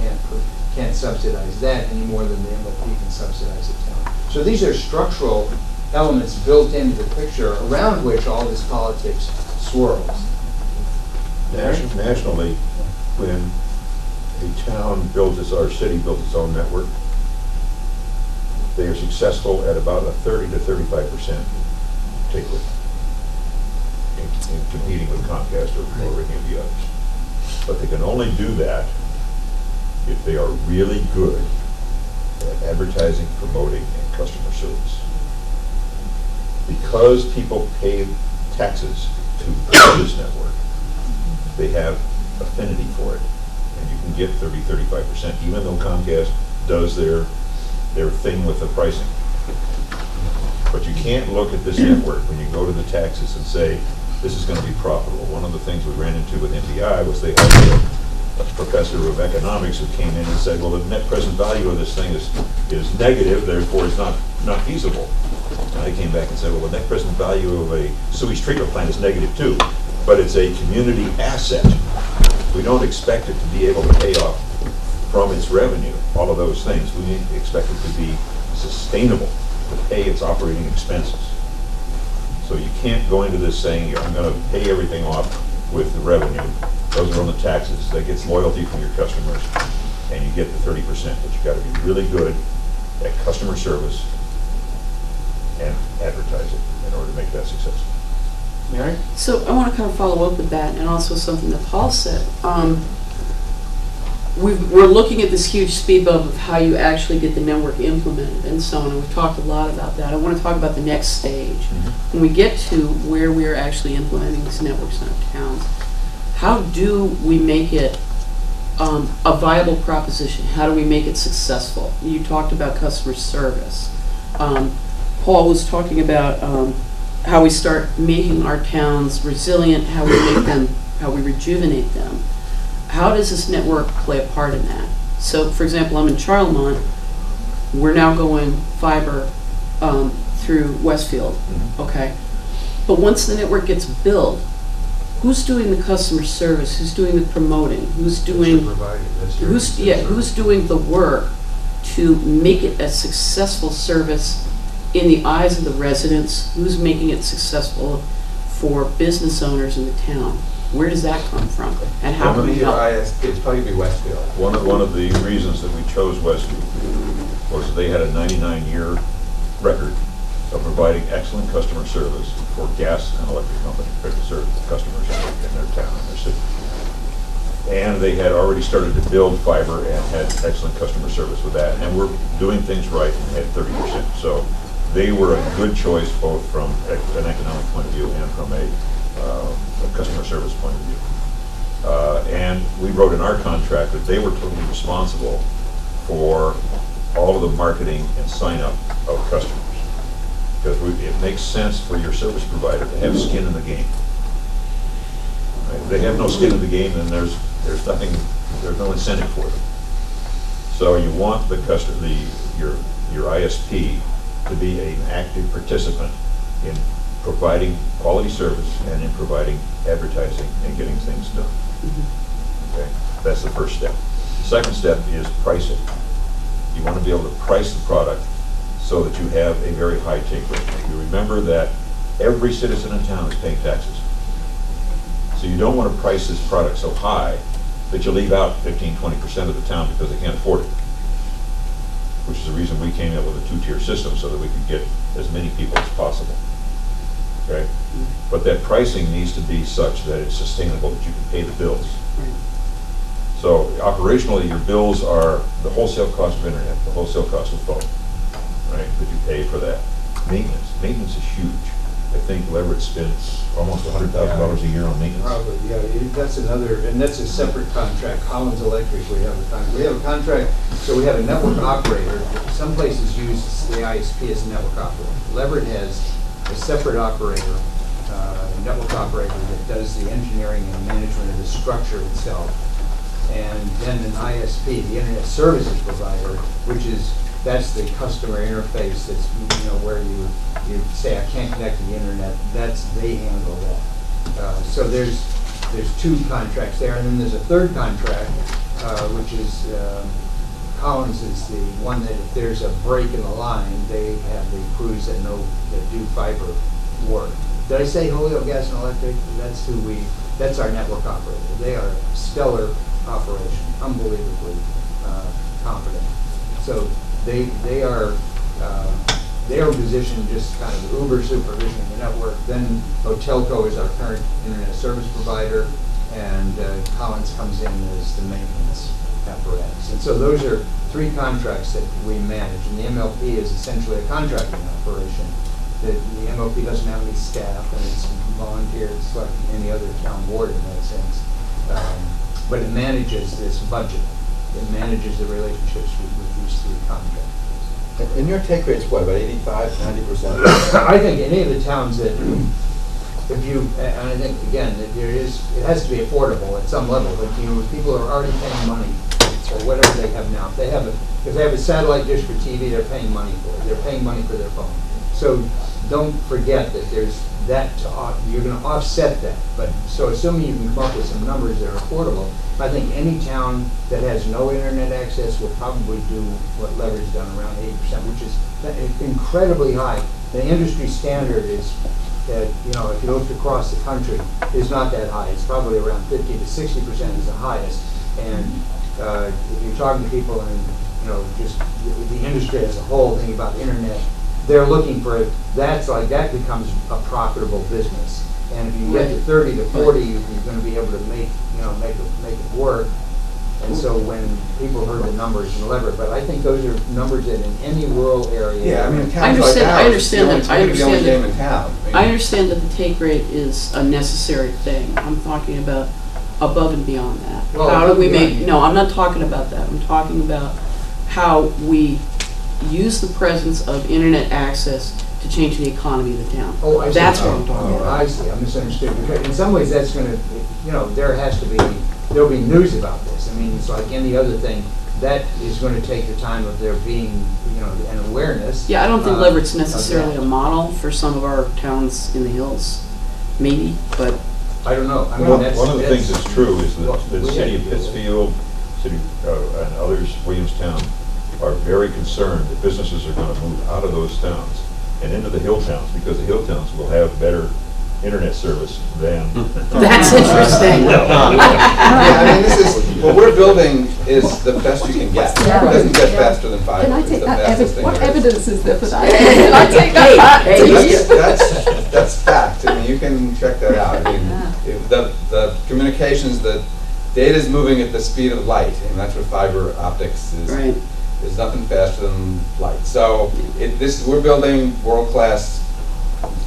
can't subsidize that any more than the MLP can subsidize the town. So these are structural elements built into the picture around which all this politics swirls. Nationally, when a town builds our city builds its own network, they are successful at about a 30 to 35% take rate in competing with Comcast or any of the others. But they can only do that if they are really good at advertising, promoting, and customer service. Because people pay taxes to this network, they have affinity for it. And you can get 30, 35%, even though Comcast does their thing with the pricing. But you can't look at this network when you go to the taxes and say, this is going to be profitable. One of the things we ran into with MBI was they had a professor of economics who came in and said, well, the net present value of this thing is negative, therefore it's not feasible. And I came back and said, well, the net present value of a sewage treatment plant is negative too, but it's a community asset. We don't expect it to be able to pay off from its revenue, all of those things. We expect it to be sustainable, to pay its operating expenses. So you can't go into this saying, I'm going to pay everything off with the revenue. Those are on the taxes. That gets loyalty from your customers, and you get the 30%. But you've got to be really good at customer service and advertise it in order to make that successful. Mary? So I want to kind of follow up with that, and also something that Paul said. we're looking at this huge speed bump of how you actually get the network implemented and so on, and we've talked a lot about that. I want to talk about the next stage. When we get to where we are actually implementing these networks in our towns, how do we make it a viable proposition? How do we make it successful? You talked about customer service. Paul was talking about how we start making our towns resilient, how we rejuvenate them. How does this network play a part in that? So, for example, I'm in Charlemont. We're now going fiber through Westfield, okay? But once the network gets built, who's doing the customer service? Who's doing the promoting? Who's doing who's doing the work to make it a successful service in the eyes of the residents? Who's making it successful for business owners in the town? Where does that come from? And how can we help? It's probably be Westfield. One of the reasons that we chose Westfield was they had a 99-year record of providing excellent customer service for gas and electric companies to serve customers in their town, in their city. And they had already started to build fiber and had excellent customer service with that, and were doing things right and had 30%. So they were a good choice both from an economic point of view and from a customer service point of view. And we wrote in our contract that they were totally responsible for all of the marketing and sign-up of customers. Because it makes sense for your service provider to have skin in the game. Right? If they have no skin in the game, then there's no incentive for them. So you want the customer, your ISP to be an active participant in providing quality service and in providing advertising and getting things done. Okay, that's the first step. The second step is pricing. You want to be able to price the product so that you have a very high take rate. You remember that every citizen in town is paying taxes. So you don't want to price this product so high that you leave out 15-20% of the town because they can't afford it. Which is the reason we came up with a two-tier system so that we could get as many people as possible. Okay? But that pricing needs to be such that it's sustainable, that you can pay the bills. So operationally, your bills are the wholesale cost of internet, the wholesale cost of phone, right, that you pay for that. Maintenance is huge. I think Leverett spends almost $100,000 a year on maintenance. Probably, yeah. That's another, and that's a separate contract. Collins Electric, we have a contract. So we have a network operator. Some places use the ISP as a network operator. Leverett has a separate operator, a network operator that does the engineering and management of the structure itself. And then an ISP, the Internet Services Provider, that's the customer interface. That's where you say I can't connect to the internet. They handle that. So there's two contracts there, and then there's a third contract, which is Collins is the one that if there's a break in the line, they have the crews that do fiber work. Did I say Holyoke Gas and Electric? That's our network operator. They are a stellar operation, unbelievably competent. So they are positioned just kind of uber supervision of the network. Then Hotelco is our current internet service provider, and Collins comes in as the maintenance apparatus. And so those are three contracts that we manage, and the MLP is essentially a contracting operation. The MLP doesn't have any staff, and it's volunteer. It's like any other town board in that sense. But it manages this budget. It manages the relationships with these three contracts. And your take rate's what, about 85-90%? I think any of the towns that, and I think again that it has to be affordable at some level. But people are already paying money for whatever they have now. If they have a satellite dish for TV, they're paying money for it. They're paying money for their phone. So don't forget that there's that you're going to offset that. But so assuming you can come up with some numbers that are affordable, I think any town that has no internet access will probably do what Leverett's done, around 80%, which is incredibly high. The industry standard is, if you look across the country, is not that high. It's probably around 50 to 60% is the highest. And if you're talking to people and just the industry as a whole, thinking about the internet, they're looking for that becomes a profitable business. And if you get to 30 to 40, you're going to be able to make it work. And so when people heard the numbers in Leverett, but I think those are numbers that in any rural area. Yeah, I mean, in I towns like understand, I ours, understand that, I it's the only understand game in town. that, I understand that the take rate is a necessary thing. I'm talking about above and beyond that. Well, How do we above and make, beyond, no, I'm not talking about that. I'm talking about how we use the presence of internet access to change the economy of the town. Oh, I see. That's what I'm talking about. I see, I misunderstood. Because in some ways, that's gonna, you know, there'll be news about this. I mean, it's like any other thing. That is gonna take the time of there being, you know, an awareness. Yeah, I don't think Leverett's of necessarily that. a model for some of our towns in the hills, maybe, but I don't know. I mean, One that's. one of the things that's true is well, that the we city had of to deal with it. Pittsfield, city, and others, Williamstown, are very concerned that businesses are gonna move out of those towns and into the hill towns, because the hill towns will have better internet service than. that's interesting. Yeah, I mean, this is, what we're building is the best you can get. It doesn't get faster than fiber. Can I It's take the that fastest thing what there is. evidence is there for that? Can I take that back, please? That's fact. I mean, you can check that out. I mean, the communications, the data's moving at the speed of light, and that's what fiber optics is. Right. There's nothing faster than light. So we're building world-class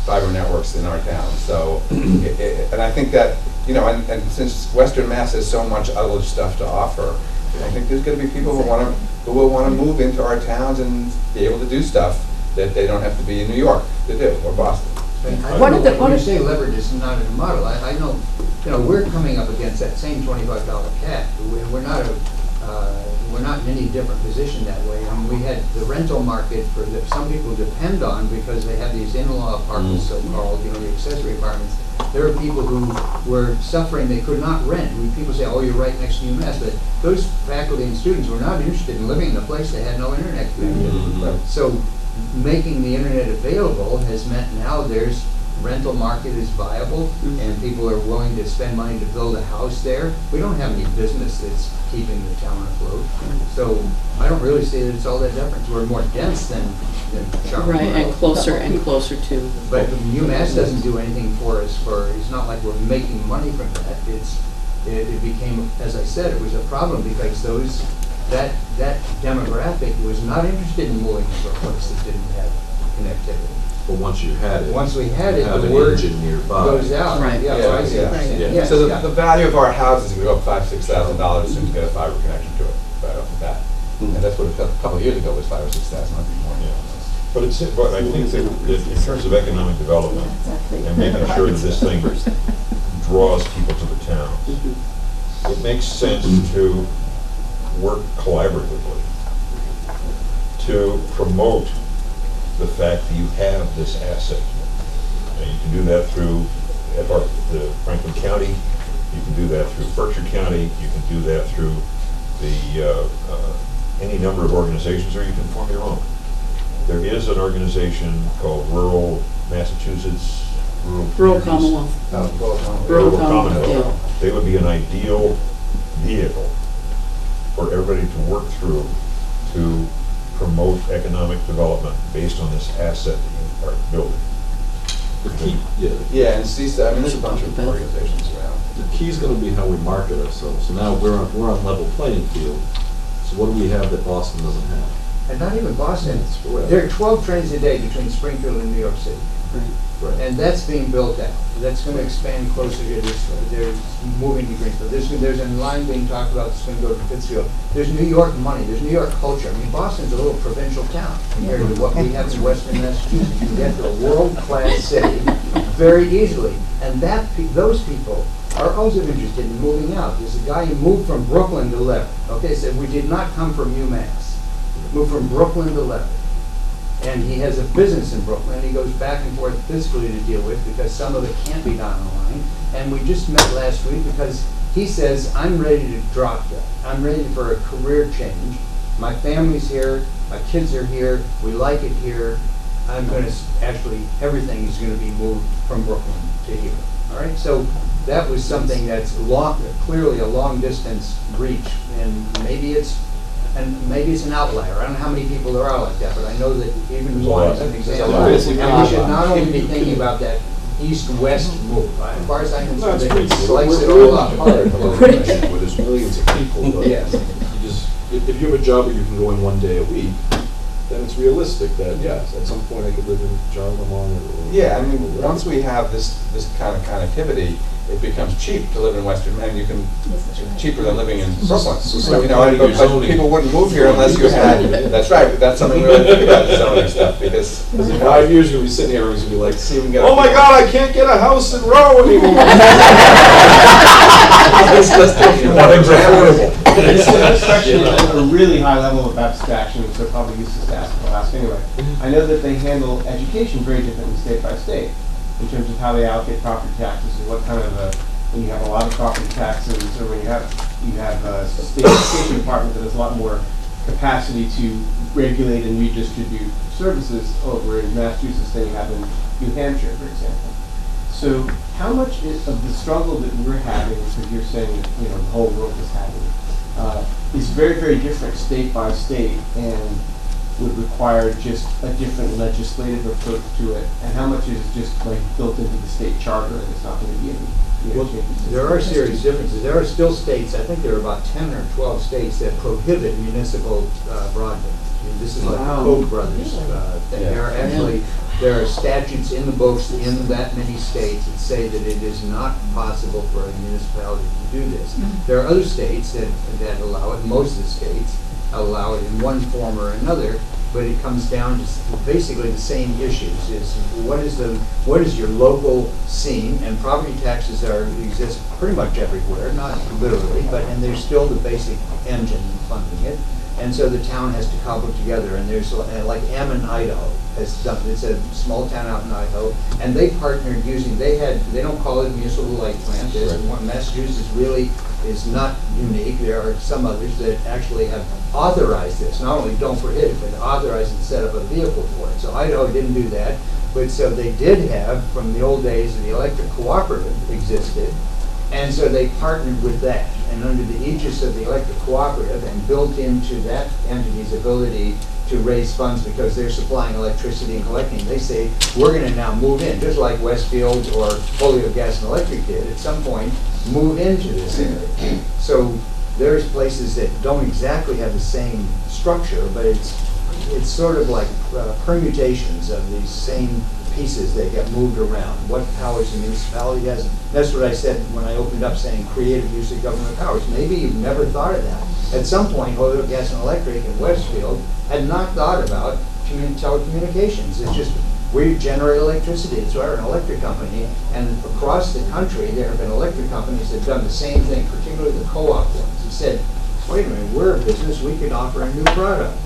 fiber networks in our town. So, and I think that, you know, and since Western Mass has so much other stuff to offer, I think there's going to be people who will want to move into our towns and be able to do stuff that they don't have to be in New York to do, or Boston. And I One know of the- when one you of- say Leverett is not a model, I know, you know, we're coming up against that same $25 cap. We're not in any different position that way. I mean, we had the rental market that some people depend on because they have these in-law apartments, so-called, you know, the accessory apartments. There are people who were suffering, they could not rent. People say, oh, you're right next to UMass, but those faculty and students were not interested in living in a place that had no internet connectivity. So making the internet available has meant now there's rental market is viable and people are willing to spend money to build a house there. We don't have any business that's keeping the town afloat. So I don't really see that it's all that different. We're more dense than Charlotte. Right, and closer to. But UMass doesn't do anything for us it's not like we're making money from that. It became, as I said, it was a problem because that demographic was not interested in moving to a place that didn't have connectivity. But once you had it. Once we had it, have the an word engine nearby. goes out. Right. Yeah, Yeah, I see what you're saying. yeah. Yes, So yeah. the value of our houses would go up $5,000-6,000 as soon as you get a fiber connection to it, right off the bat. And that's what a couple of years ago was $5,000 or $6,000, not more. But I think that in terms of economic development and making sure that this thing draws people to the town, it makes sense to work collaboratively to promote the fact that you have this asset. And you can do that through the Franklin County, you can do that through Berkshire County, you can do that through any number of organizations, or you can form your own. There is an organization called Rural Massachusetts, Rural Commonwealth. Rural Rural Commonwealth. Commonwealth. They would be an ideal vehicle for everybody to work through to promote economic development based on this asset that you are building. The key, yeah, Yeah, and CISA, I mean, there's a bunch of organizations around. the key's gonna be how we market ourselves. So now we're on level playing field. So what do we have that Boston doesn't have? And not even Boston. Correct. There are 12 trains a day between Springfield and New York City. Right. And that's being built out. That's going to expand closer to this. They're moving to Greenfield. There's a line being talked about that's going to go to Pittsfield. There's New York money. There's New York culture. I mean, Boston's a little provincial town compared to what we have in Western Massachusetts. You get to a world-class city very easily. And those people are also interested in moving out. There's a guy who moved from Brooklyn to Leverett. Okay, so we did not come from UMass. Moved from Brooklyn to Leverett. And he has a business in Brooklyn. He goes back and forth physically to deal with because some of it can't be done online. And we just met last week because he says, I'm ready to drop that. I'm ready for a career change. My family's here. My kids are here. We like it here. I'm going to actually, everything is going to be moved from Brooklyn to here. All right? So that was something that's clearly a long distance reach. And maybe it's an outlier. I don't know how many people there are like that, but I know that even one is an example. And we should not only be thinking about that east-west move. As far as I'm No, concerned, it's they pretty can cool. slice We're it really all not up. hard, where there's millions of people, but Yes. you just, if you have a job where you can go in 1 day a week, then it's realistic that, yes, at some point I could live in John Lamont or. Yeah, I mean, once we have this kind of connectivity, it becomes cheap to live in Western, and you can, cheaper than living in Brooklyn. So You know, planning your but zoning. people wouldn't move here unless you had, that's right, that's something we really think about the zoning stuff, because. Because in 5 years, you'll be sitting here, everyone's gonna be like, See if we can get. oh my God, I can't get a house in Row anymore. Let's take one example. This question is at a really high level of abstraction, so probably useless to ask, I'll ask anyway. I know that they handle education very differently state by state, in terms of how they allocate property taxes, and what kind of when you have a lot of property taxes, or when you have a state education department that has a lot more capacity to regulate and redistribute services over in Massachusetts than you have in New Hampshire, for example. So how much of the struggle that we're having, because you're saying that, you know, the whole world is having, is very, very different state by state and would require just a different legislative approach to it? And how much is just like built into the state charter and it's not going to be any Well, changes? there are serious differences. There are still states, I think there are about 10 or 12 states that prohibit municipal broadband. I mean, this is like the Koch brothers. There are actually, there are statutes in the books in that many states that say that it is not possible for a municipality to do this. There are other states that allow it. Most of the states allow it in one form or another, but it comes down to basically the same issues: is what is your local scene, and property taxes exist pretty much everywhere, not literally, and there's still the basic engine funding it, and so the town has to cobble together. And there's like Ammon, Idaho has done. It's a small town out in Idaho, and they partnered using. They don't call it municipal light plant. There's one. Massachusetts really is not unique. There are some others that actually have authorized this. Not only don't prohibit, but authorize and set up a vehicle for it. So Idaho didn't do that, but so they did have, from the old days, the electric cooperative existed, and so they partnered with that. And under the aegis of the electric cooperative, and built into that entity's ability to raise funds because they're supplying electricity and collecting, they say, we're going to now move in, just like Westfield or Holyoke Gas and Electric did at some point, move into this area. So there's places that don't exactly have the same structure, but it's sort of like permutations of these same pieces that get moved around. What powers the municipality has. That's what I said when I opened up, saying creative use of government powers. Maybe you've never thought of that. At some point, Holyoke Gas and Electric in Westfield had not thought about telecommunications. It's just, we generate electricity. It's we're an electric company, and across the country there have been electric companies that have done the same thing, particularly the co-op ones, who said, wait a minute, we're a business, we could offer a new product.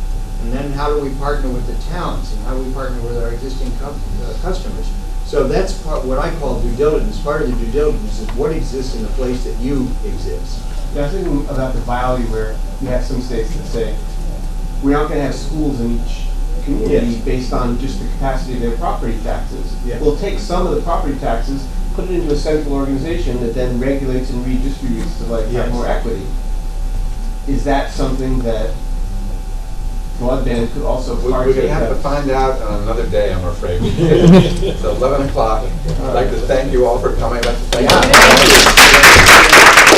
And then how do we partner with the towns, and how do we partner with our existing customers? So that's what I call due diligence. Part of the due diligence is what exists in the place that you exist. Yeah, I was thinking about the value where you have some states that say, we're not going to have schools in each community based on just the capacity of their property taxes. Yeah. We'll take some of the property taxes, put it into a central organization that then regulates and redistributes to have more equity. Is that something that broadband could also We're partake going to have to of? find out on another day, I'm afraid. It's 11 o'clock. I'd like to thank you all for coming. I'd like to thank you.